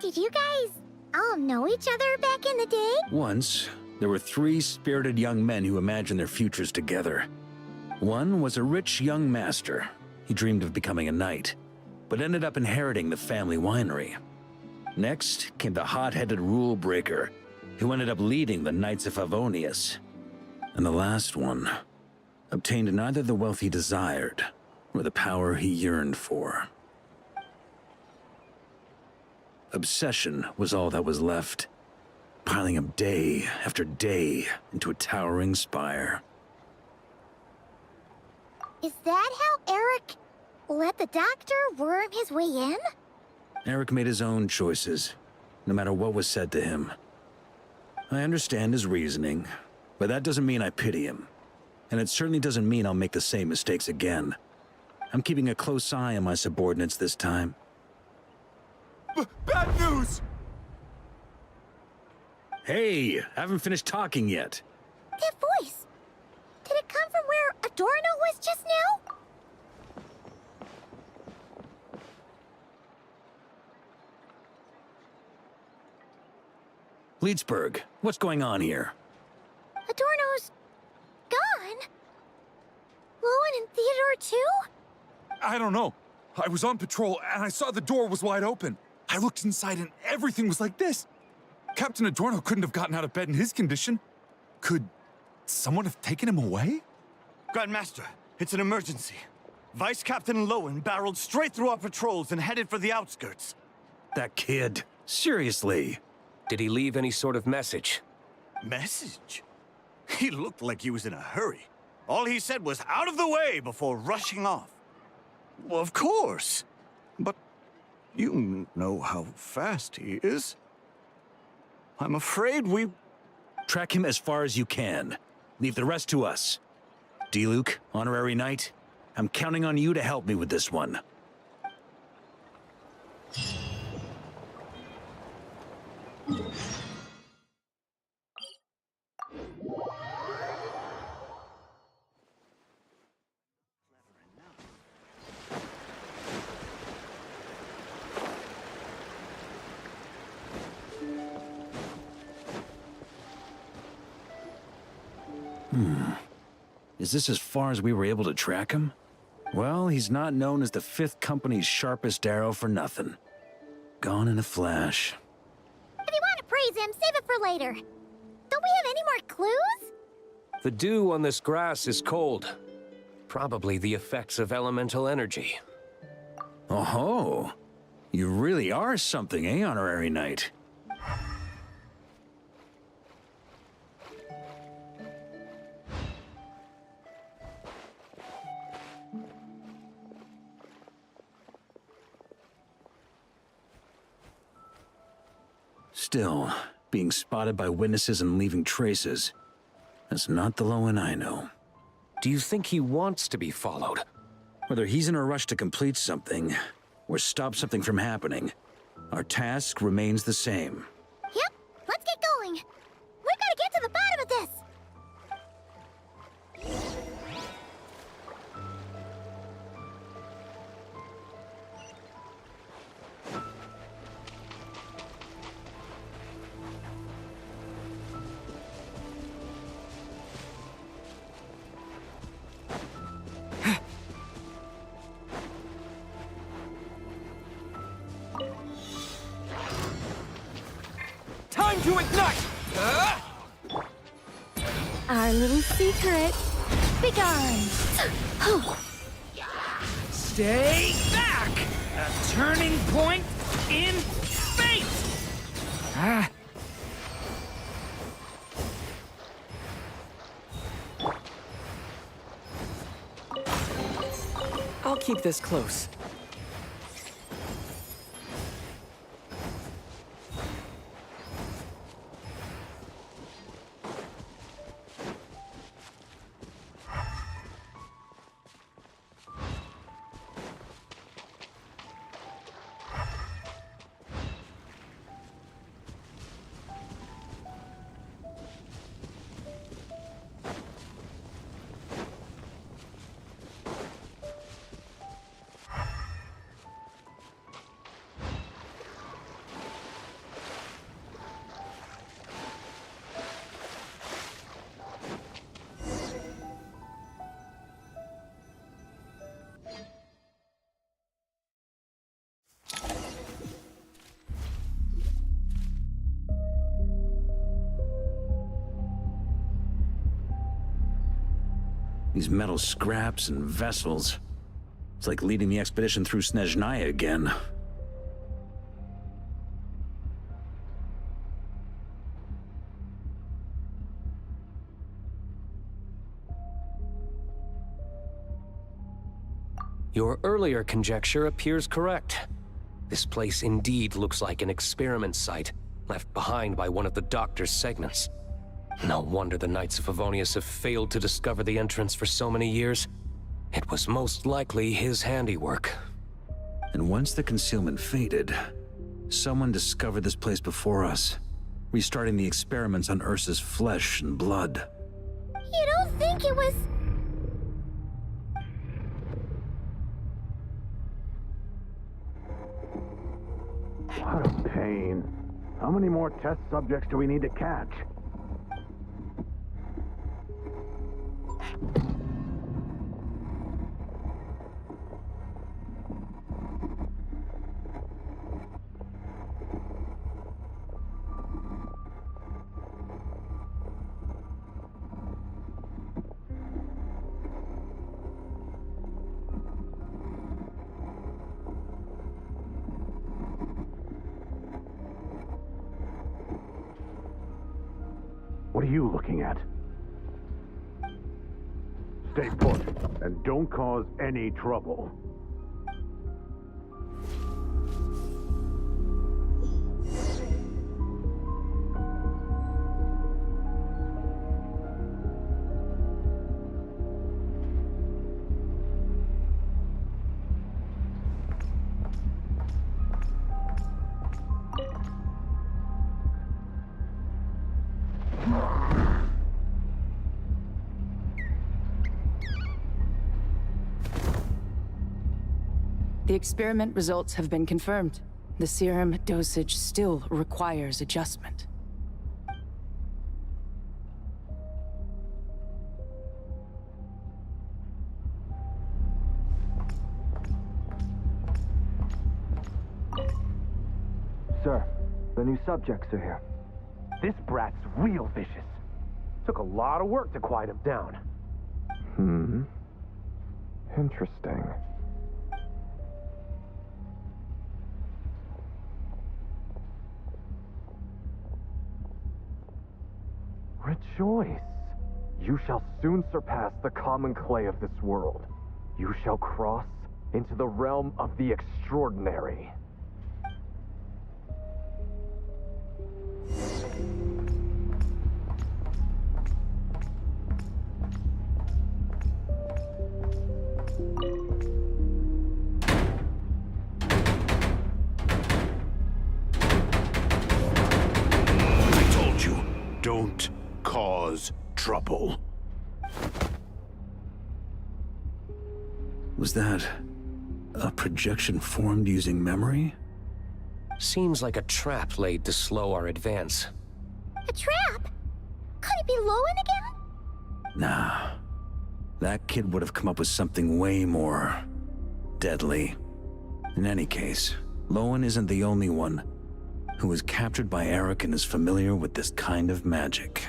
Did you guys all know each other back in the day? Once, there were 3 spirited young men who imagined their futures together. One was a rich young master. He dreamed of becoming a knight, but ended up inheriting the family winery. Next came the hot-headed rule breaker, who ended up leading the Knights of Favonius. And the last one obtained neither the wealth he desired, nor the power he yearned for. Obsession was all that was left, piling up day after day into a towering spire. Is that how Eric let the doctor worm his way in? Eric made his own choices, no matter what was said to him. I understand his reasoning, but that doesn't mean I pity him. And it certainly doesn't mean I'll make the same mistakes again. I'm keeping a close eye on my subordinates this time. Bad news! Hey, haven't finished talking yet. That voice! Did it come from where Adorno was just now? Leedsburg, what's going on here? Adorno's gone? Lowen and Theodore too? I don't know. I was on patrol and I saw the door was wide open. I looked inside and everything was like this. Captain Adorno couldn't have gotten out of bed in his condition. Could someone have taken him away? Grandmaster, it's an emergency. Vice Captain Lowen barreled straight through our patrols and headed for the outskirts. That kid. Seriously. Did he leave any sort of message? Message? He looked like he was in a hurry. All he said was out of the way before rushing off. Well, of course. But you know how fast he is. I'm afraid we... Track him as far as you can. Leave the rest to us. D-Luke, honorary knight, I'm counting on you to help me with this one. Is this as far as we were able to track him? Well, he's not known as the 5th Company's sharpest arrow for nothing. Gone in a flash. If you want to praise him, save it for later. Don't we have any more clues? The dew on this grass is cold. Probably the effects of elemental energy. Oh-ho. You really are something, eh, Honorary Knight? Still, being spotted by witnesses and leaving traces, that's not the Lowen I know. Do you think he wants to be followed? Whether he's in a rush to complete something, or stop something from happening, our task remains the same. Yep, let's get going. We gotta get to the bottom of this. Time to ignite! Our little secret. Begone. Stay back! A turning point in fate! Ah. I'll keep this close. These metal scraps and vessels. It's like leading the expedition through Snezhnaya again. Your earlier conjecture appears correct. This place indeed looks like an experiment site, left behind by one of the Doctor's segments. No wonder the Knights of Favonius have failed to discover the entrance for so many years. It was most likely his handiwork. And once the concealment faded, someone discovered this place before us, restarting the experiments on Ursa's flesh and blood. You don't think it was... What a pain. How many more test subjects do we need to catch? What are you looking at? Stay put, and don't cause any trouble. The experiment results have been confirmed. The serum dosage still requires adjustment. Sir, the new subjects are here. This brat's real vicious. Took a lot of work to quiet him down. Interesting. Rejoice! You shall soon surpass the common clay of this world. You shall cross into the realm of the extraordinary. I told you, don't cause trouble. Was that a projection formed using memory? Seems like a trap laid to slow our advance. A trap? Could it be Lowen again? Nah. That kid would have come up with something way more deadly. In any case, Lowen isn't the only one who was captured by Eric and is familiar with this kind of magic.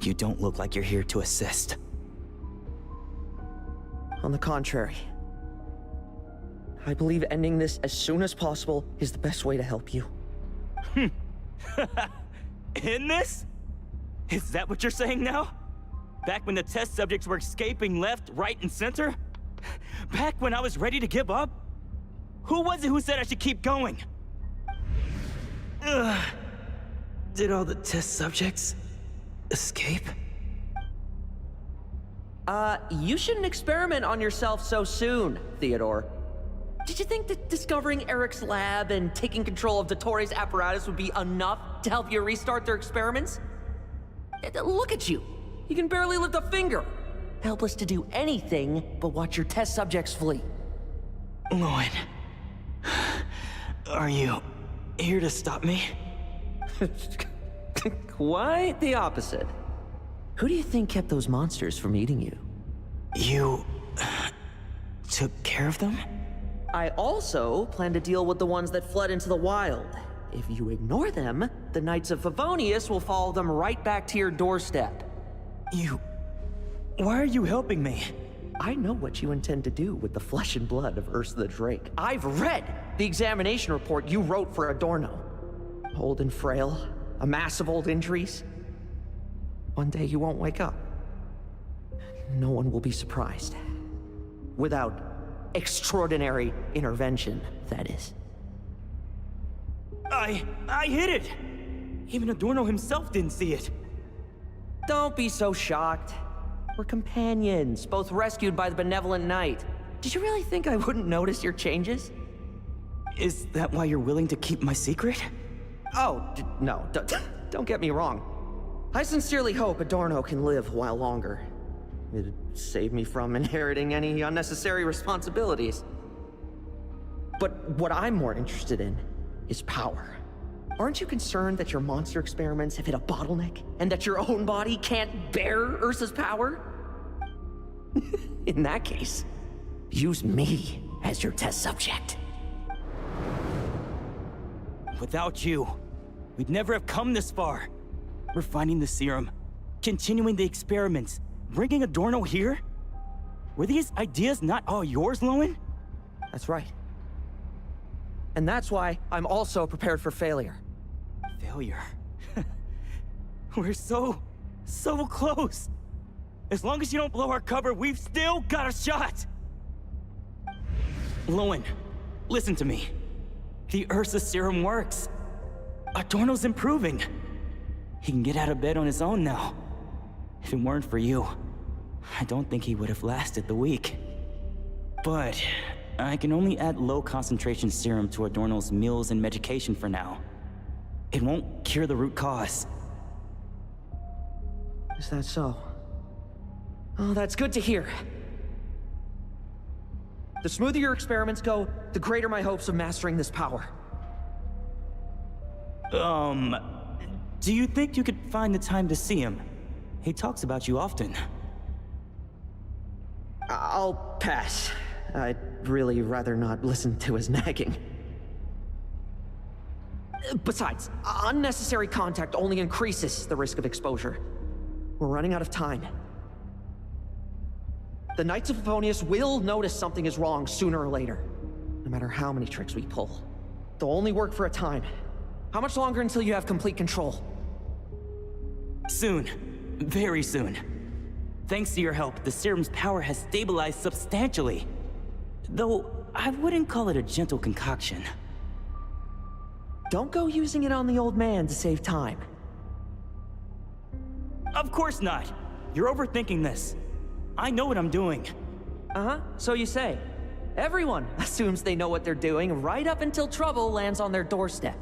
You don't look like you're here to assist. On the contrary, I believe ending this as soon as possible is the best way to help you. In this? Is that what you're saying now? Back when the test subjects were escaping left, right, and center? Back when I was ready to give up? Who was it who said I should keep going? Did all the test subjects escape? You shouldn't experiment on yourself so soon, Theodore. Did you think that discovering Eric's lab and taking control of Dottores' apparatus would be enough to help you restart their experiments? Look at you. You can barely lift a finger. Helpless to do anything but watch your test subjects flee. Lowen, are you here to stop me? Quite the opposite. Who do you think kept those monsters from eating you? You took care of them? I also plan to deal with the ones that fled into the wild. If you ignore them, the Knights of Favonius will follow them right back to your doorstep. Why are you helping me? I know what you intend to do with the flesh and blood of Ursa the Drake. I've read the examination report you wrote for Adorno. Old and frail, a mass of old injuries. One day you won't wake up. No one will be surprised. Without extraordinary intervention, that is. I hid it! Even Adorno himself didn't see it. Don't be so shocked. We're companions, both rescued by the benevolent knight. Did you really think I wouldn't notice your changes? Is that why you're willing to keep my secret? Oh, no, don't get me wrong. I sincerely hope Adorno can live a while longer. It'd save me from inheriting any unnecessary responsibilities. But what I'm more interested in is power. Aren't you concerned that your monster experiments have hit a bottleneck and that your own body can't bear Ursa's power? In that case, use me as your test subject. Without you, we'd never have come this far. Refining the serum, continuing the experiments, bringing Adorno here? Were these ideas not all yours, Lowen? That's right. And that's why I'm also prepared for failure. Failure? We're so close. As long as you don't blow our cover, we've still got a shot. Lowen, listen to me. The Ursa serum works. Adorno's improving. He can get out of bed on his own now. If it weren't for you, I don't think he would have lasted the week. But I can only add low concentration serum to Adorno's meals and medication for now. It won't cure the root cause. Is that so? Oh, that's good to hear. The smoother your experiments go, the greater my hopes of mastering this power. Do you think you could find the time to see him? He talks about you often. I'll pass. I'd really rather not listen to his nagging. Besides, unnecessary contact only increases the risk of exposure. We're running out of time. The Knights of Favonius will notice something is wrong sooner or later, no matter how many tricks we pull. They'll only work for a time. How much longer until you have complete control? Soon. Very soon. Thanks to your help, the serum's power has stabilized substantially. Though, I wouldn't call it a gentle concoction. Don't go using it on the old man to save time. Of course not! You're overthinking this. I know what I'm doing. Uh-huh, so you say. Everyone assumes they know what they're doing right up until trouble lands on their doorstep.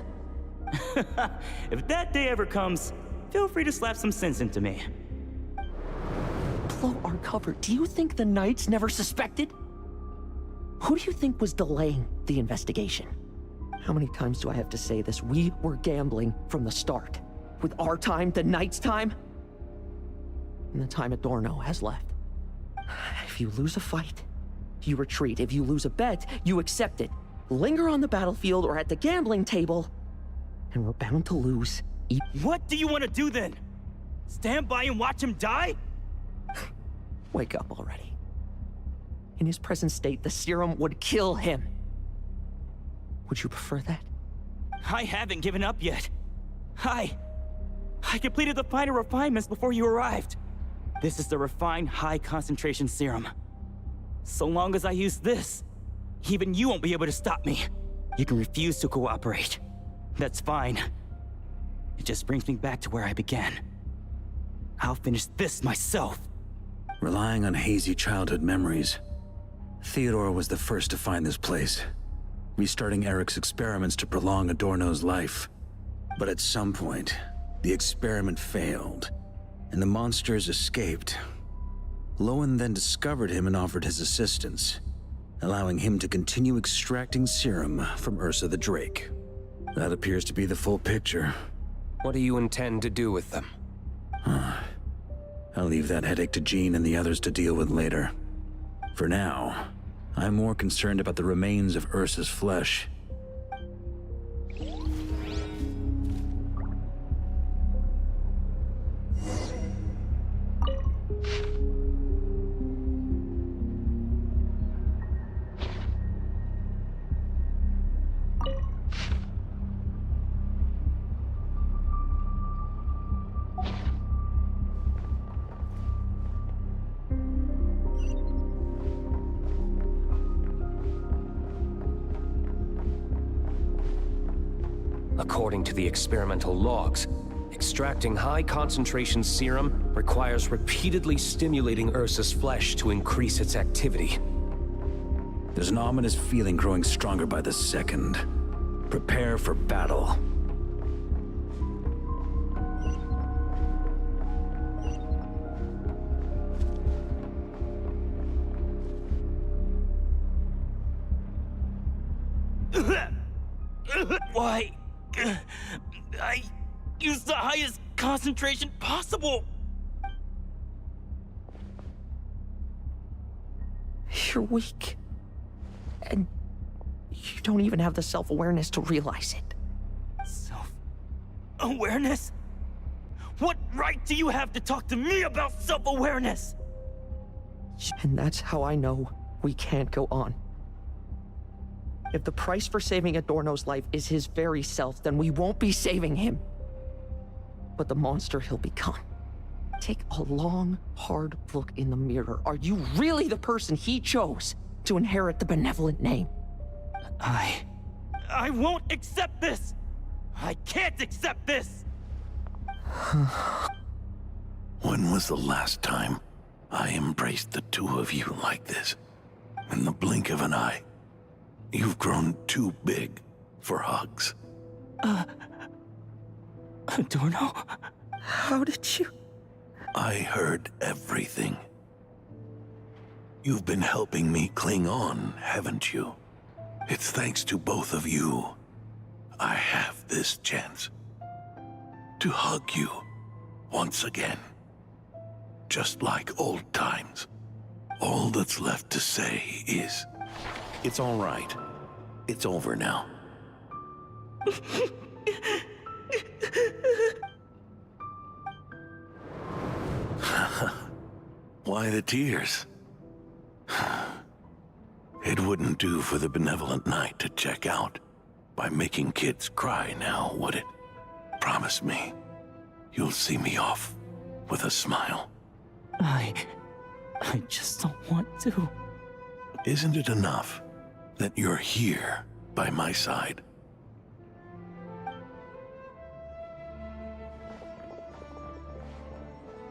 If that day ever comes, feel free to slap some sense into me. Blow our cover. Do you think the Knights never suspected? Who do you think was delaying the investigation? How many times do I have to say this? We were gambling from the start. With our time, the Knight's time, and the time Adorno has left. If you lose a fight, you retreat. If you lose a bet, you accept it. Linger on the battlefield or at the gambling table, and we're bound to lose. What do you want to do then? Stand by and watch him die? Wake up already. In his present state, the serum would kill him. Would you prefer that? I haven't given up yet. I completed the final refinements before you arrived. This is the refined high-concentration serum. So long as I use this, even you won't be able to stop me. You can refuse to cooperate. That's fine. It just brings me back to where I began. I'll finish this myself. Relying on hazy childhood memories, Theodore was the first to find this place, restarting Eric's experiments to prolong Adorno's life. But at some point, the experiment failed, and the monsters escaped. Lowen then discovered him and offered his assistance, allowing him to continue extracting serum from Ursa the Drake. That appears to be the full picture. What do you intend to do with them? I'll leave that headache to Jean and the others to deal with later. For now, I'm more concerned about the remains of Ursa's flesh. According to the experimental logs, extracting high-concentration serum requires repeatedly stimulating Ursa's flesh to increase its activity. There's an ominous feeling growing stronger by the second. Prepare for battle. Why? I used the highest concentration possible. You're weak. And you don't even have the self-awareness to realize it. Self-awareness? What right do you have to talk to me about self-awareness? And that's how I know we can't go on. If the price for saving Adorno's life is his very self, then we won't be saving him, but the monster he'll become. Take a long, hard look in the mirror. Are you really the person he chose to inherit the benevolent name? I won't accept this! I can't accept this! When was the last time I embraced the two of you like this? In the blink of an eye. You've grown too big for hugs. Adorno? How did you? I heard everything. You've been helping me cling on, haven't you? It's thanks to both of you I have this chance to hug you once again. Just like old times. All that's left to say is, it's all right. It's over now. Why the tears? It wouldn't do for the benevolent knight to check out by making kids cry now, would it? Promise me, you'll see me off with a smile. I just don't want to. Isn't it enough that you're here by my side?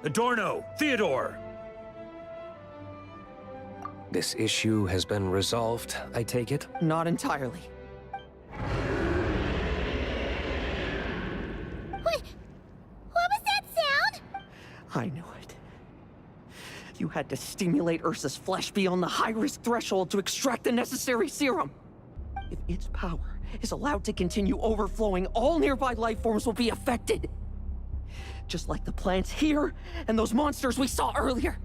Adorno! Theodore! This issue has been resolved, I take it? Not entirely. What was that sound? I knew it. You had to stimulate Ursa's flesh beyond the high-risk threshold to extract the necessary serum. If its power is allowed to continue overflowing, all nearby life forms will be affected. Just like the plants here and those monsters we saw earlier.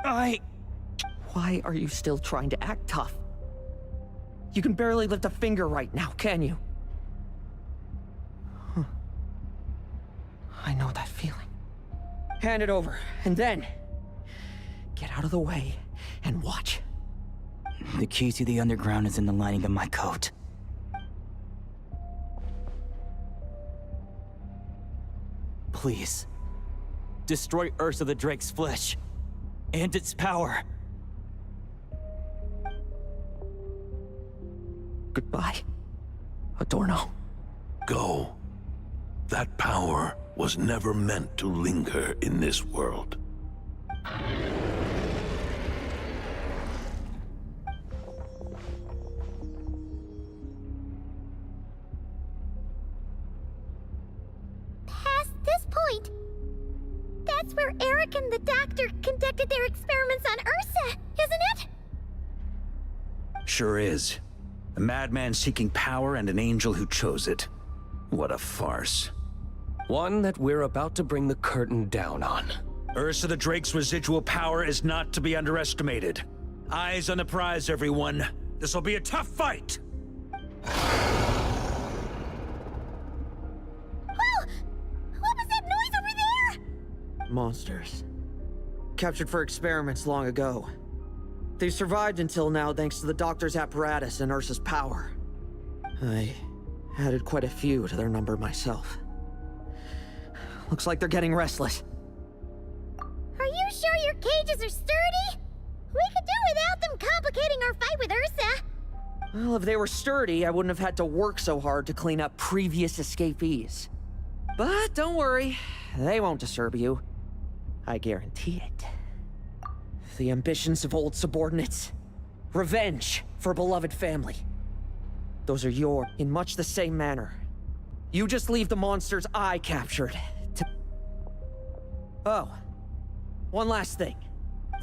Why are you still trying to act tough? You can barely lift a finger right now, can you? Huh. I know that feeling. Hand it over, and then get out of the way and watch. The key to the underground is in the lining of my coat. Please, destroy Ursa the Drake's flesh and its power. Goodbye, Adorno. Go. That power was never meant to linger in this world. Past this point, that's where Eric and the doctor conducted their experiments on Ursa, isn't it? Sure is. A madman seeking power and an angel who chose it. What a farce. One that we're about to bring the curtain down on. Ursa the Drake's residual power is not to be underestimated. Eyes on the prize, everyone. This'll be a tough fight! Oh! What was that noise over there? Monsters. Captured for experiments long ago. They survived until now thanks to the doctor's apparatus and Ursa's power. I added quite a few to their number myself. Looks like they're getting restless. Are you sure your cages are sturdy? We could do without them complicating our fight with Ursa. Well, if they were sturdy, I wouldn't have had to work so hard to clean up previous escapees. But don't worry, they won't disturb you. I guarantee it. The ambitions of old subordinates. Revenge for beloved family. Those are yours in much the same manner. You just leave the monsters I captured to... Oh, one last thing.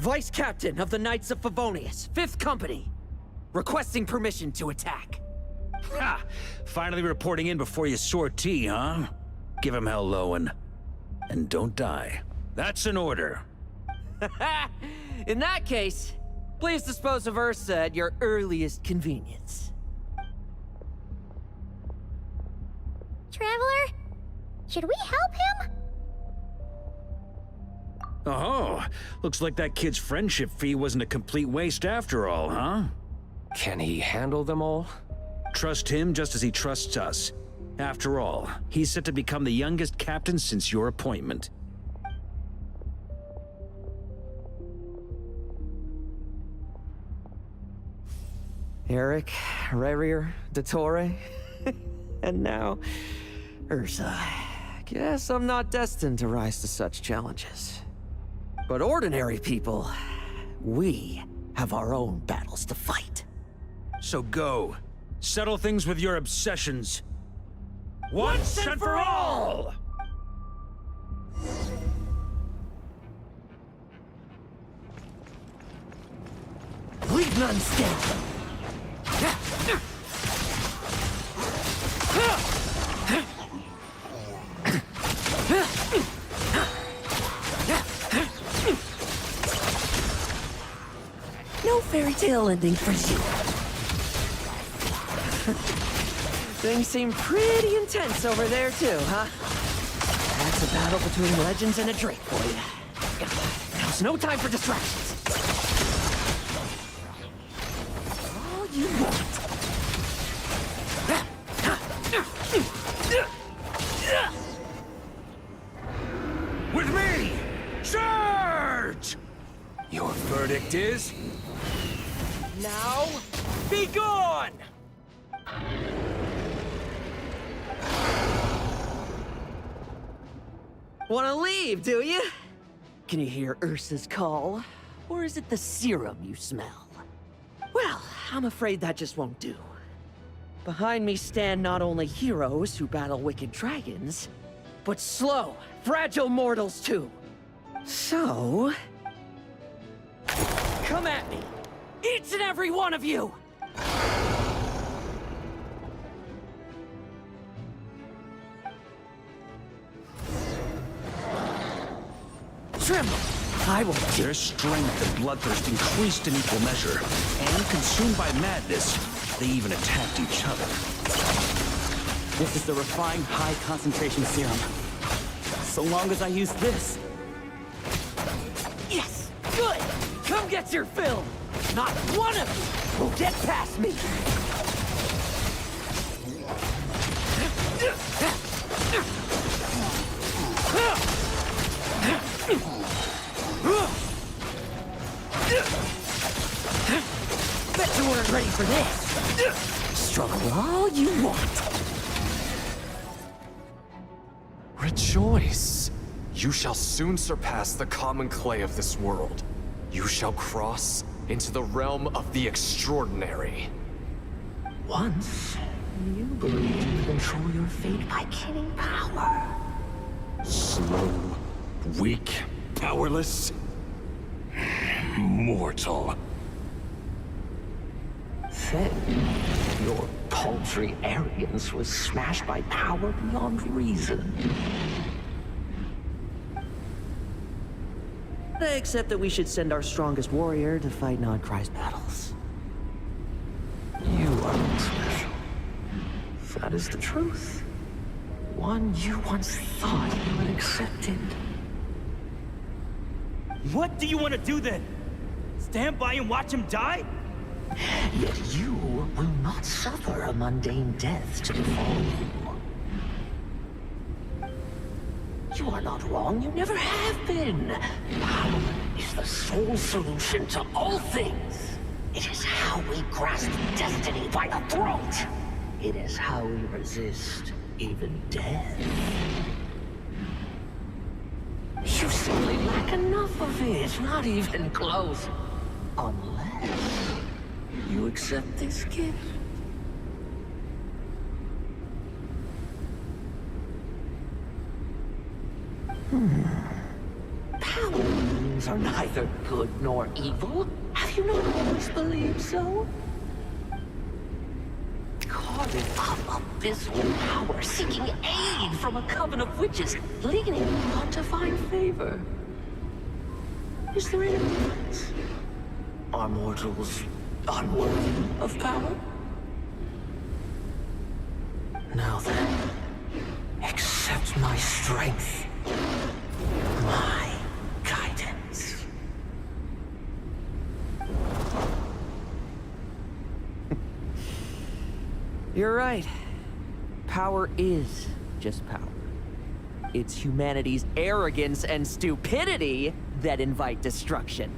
Vice Captain of the Knights of Favonius, 5th Company, requesting permission to attack. Ha! Finally reporting in before you sortie, huh? Give him hell, Lowen. And don't die. That's an order. In that case, please dispose of Ursa at your earliest convenience. Traveler, should we help him? Oh, looks like that kid's friendship fee wasn't a complete waste after all, huh? Can he handle them all? Trust him just as he trusts us. After all, he's set to become the youngest captain since your appointment. Eric, Rarier, Dottore, and now Ursa. Guess I'm not destined to rise to such challenges. But ordinary people, we have our own battles to fight. So go. Settle things with your obsessions. Once and for all! Leave none stand. still ending for you. Things seem pretty intense over there, too, huh? That's a battle between legends and a drake for you. Now's no time for distractions. All you want. With me! Charge! Your verdict is? Now, be gone! Wanna leave, do you? Can you hear Ursa's call? Or is it the serum you smell? Well, I'm afraid that just won't do. Behind me stand not only heroes who battle wicked dragons, but slow, fragile mortals too. So... come at me! Each and every one of you! Tremble! I will... Their strength and bloodthirst increased in equal measure, and consumed by madness, they even attacked each other. This is the refined high-concentration serum. So long as I use this. Yes! Good! Come get your fill! Not one of you will get past me! Bet you weren't ready for this! Struggle all you want! Rejoice! You shall soon surpass the common clay of this world. You shall cross into the realm of the extraordinary. Once, you believed you could control your fate by killing power. Slow, weak, powerless, mortal. Then, your paltry arrogance was smashed by power beyond reason. Except that we should send our strongest warrior to fight Nodcry's battles. You are not special. That is the truth. One you once thought you had accepted. What do you want to do then? Stand by and watch him die? Yet you will not suffer a mundane death to befall you. You are not wrong, you never have been. Power is the sole solution to all things. It is how we grasp destiny by the throat. It is how we resist even death. You simply lack enough of it, not even close. Unless you accept this gift. Power means are neither good nor evil. Have you not always believed so? Carving up abysmal power, seeking aid from a coven of witches, leaning on to find favor. Is there any difference? Are mortals unworthy of power? Now then, accept my strength. My guidance. You're right. Power is just power. It's humanity's arrogance and stupidity that invite destruction.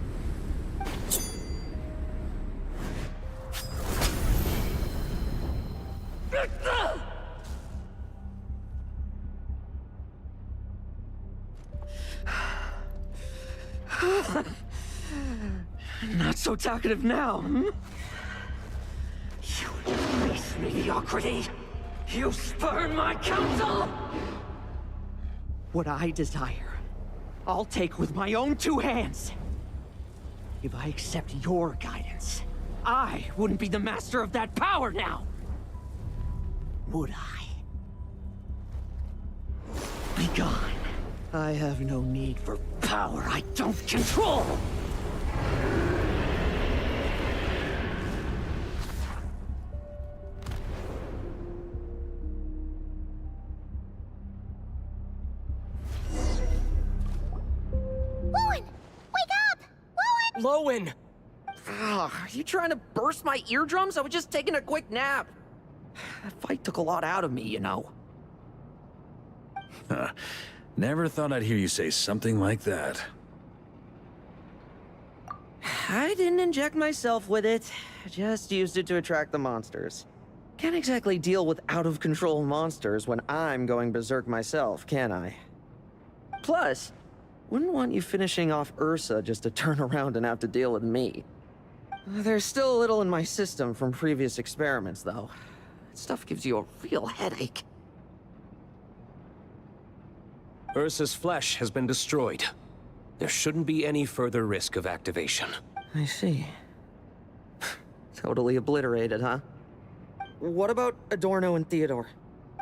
Not so talkative now, hmm? You embrace mediocrity. You spurn my counsel. What I desire, I'll take with my own two hands. If I accept your guidance, I wouldn't be the master of that power now. Would I? Be gone. I have no need for power I don't control. Lowen! Are you trying to burst my eardrums? I was just taking a quick nap. That fight took a lot out of me, you know. Never thought I'd hear you say something like that. I didn't inject myself with it. Just used it to attract the monsters. Can't exactly deal with out-of-control monsters when I'm going berserk myself, can I? Plus, wouldn't want you finishing off Ursa just to turn around and have to deal with me. There's still a little in my system from previous experiments, though. That stuff gives you a real headache. Ursa's flesh has been destroyed. There shouldn't be any further risk of activation. I see. Totally obliterated, huh? What about Adorno and Theodore?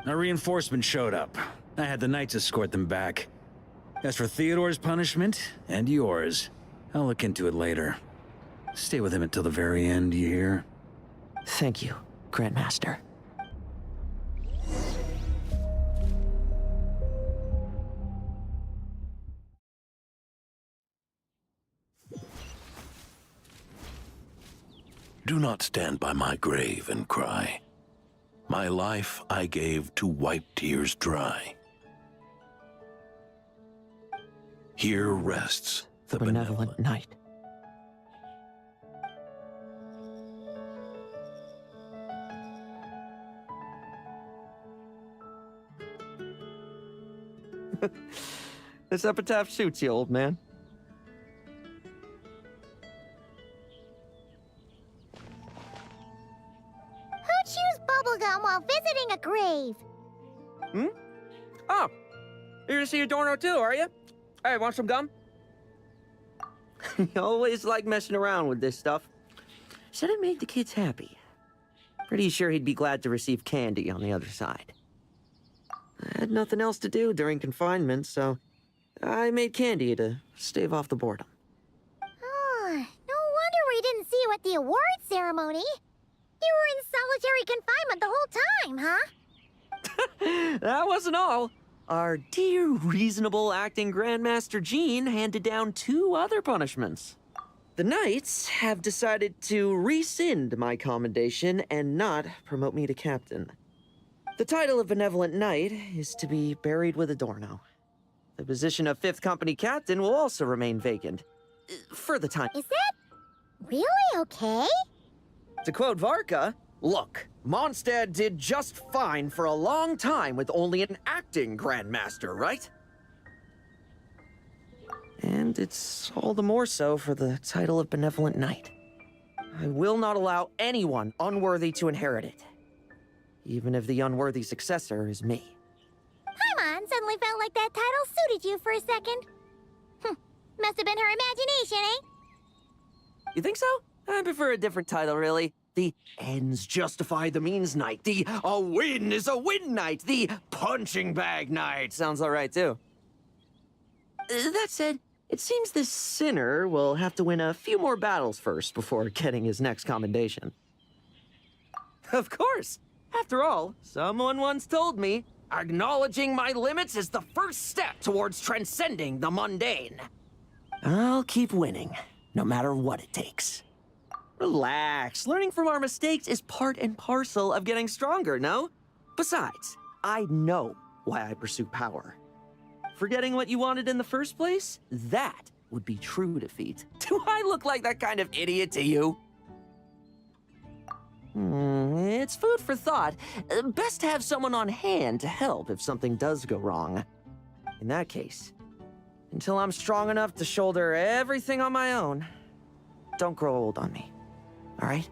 A reinforcement showed up. I had the Knights escort them back. As for Theodore's punishment, and yours, I'll look into it later. Stay with him until the very end, you hear? Thank you, Grandmaster. Do not stand by my grave and cry. My life I gave to wipe tears dry. Here rests the benevolent knight. This epitaph suits you, old man. Who chews bubblegum while visiting a grave? Oh, you're to see Adorno too, are you? Hey, want some gum? You always like messing around with this stuff. Said it made the kids happy. Pretty sure he'd be glad to receive candy on the other side. I had nothing else to do during confinement, so I made candy to stave off the boredom. Oh, no wonder we didn't see you at the award ceremony. You were in solitary confinement the whole time, huh? That wasn't all. Our dear, reasonable acting Grandmaster Jean handed down 2 other punishments. The Knights have decided to rescind my commendation and not promote me to captain. The title of Benevolent Knight is to be buried with Adorno. The position of 5th Company Captain will also remain vacant. For the time. Is that really okay? To quote Varka, look, Mondstadt did just fine for a long time with only an acting Grandmaster, right? And it's all the more so for the title of Benevolent Knight. I will not allow anyone unworthy to inherit it. Even if the unworthy successor is me. Paimon suddenly felt like that title suited you for a second. Must have been her imagination, eh? You think so? I prefer a different title, really. The ends justify the means knight. The a win is a win knight. The punching bag knight. Sounds alright, too. That said, it seems this sinner will have to win a few more battles first before getting his next commendation. Of course! After all, someone once told me, acknowledging my limits is the first step towards transcending the mundane. I'll keep winning, no matter what it takes. Relax. Learning from our mistakes is part and parcel of getting stronger, no? Besides, I know why I pursue power. Forgetting what you wanted in the first place? That would be true defeat. Do I look like that kind of idiot to you? It's food for thought. Best to have someone on hand to help if something does go wrong. In that case, until I'm strong enough to shoulder everything on my own, don't grow old on me. All right?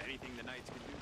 Anything the Knights can do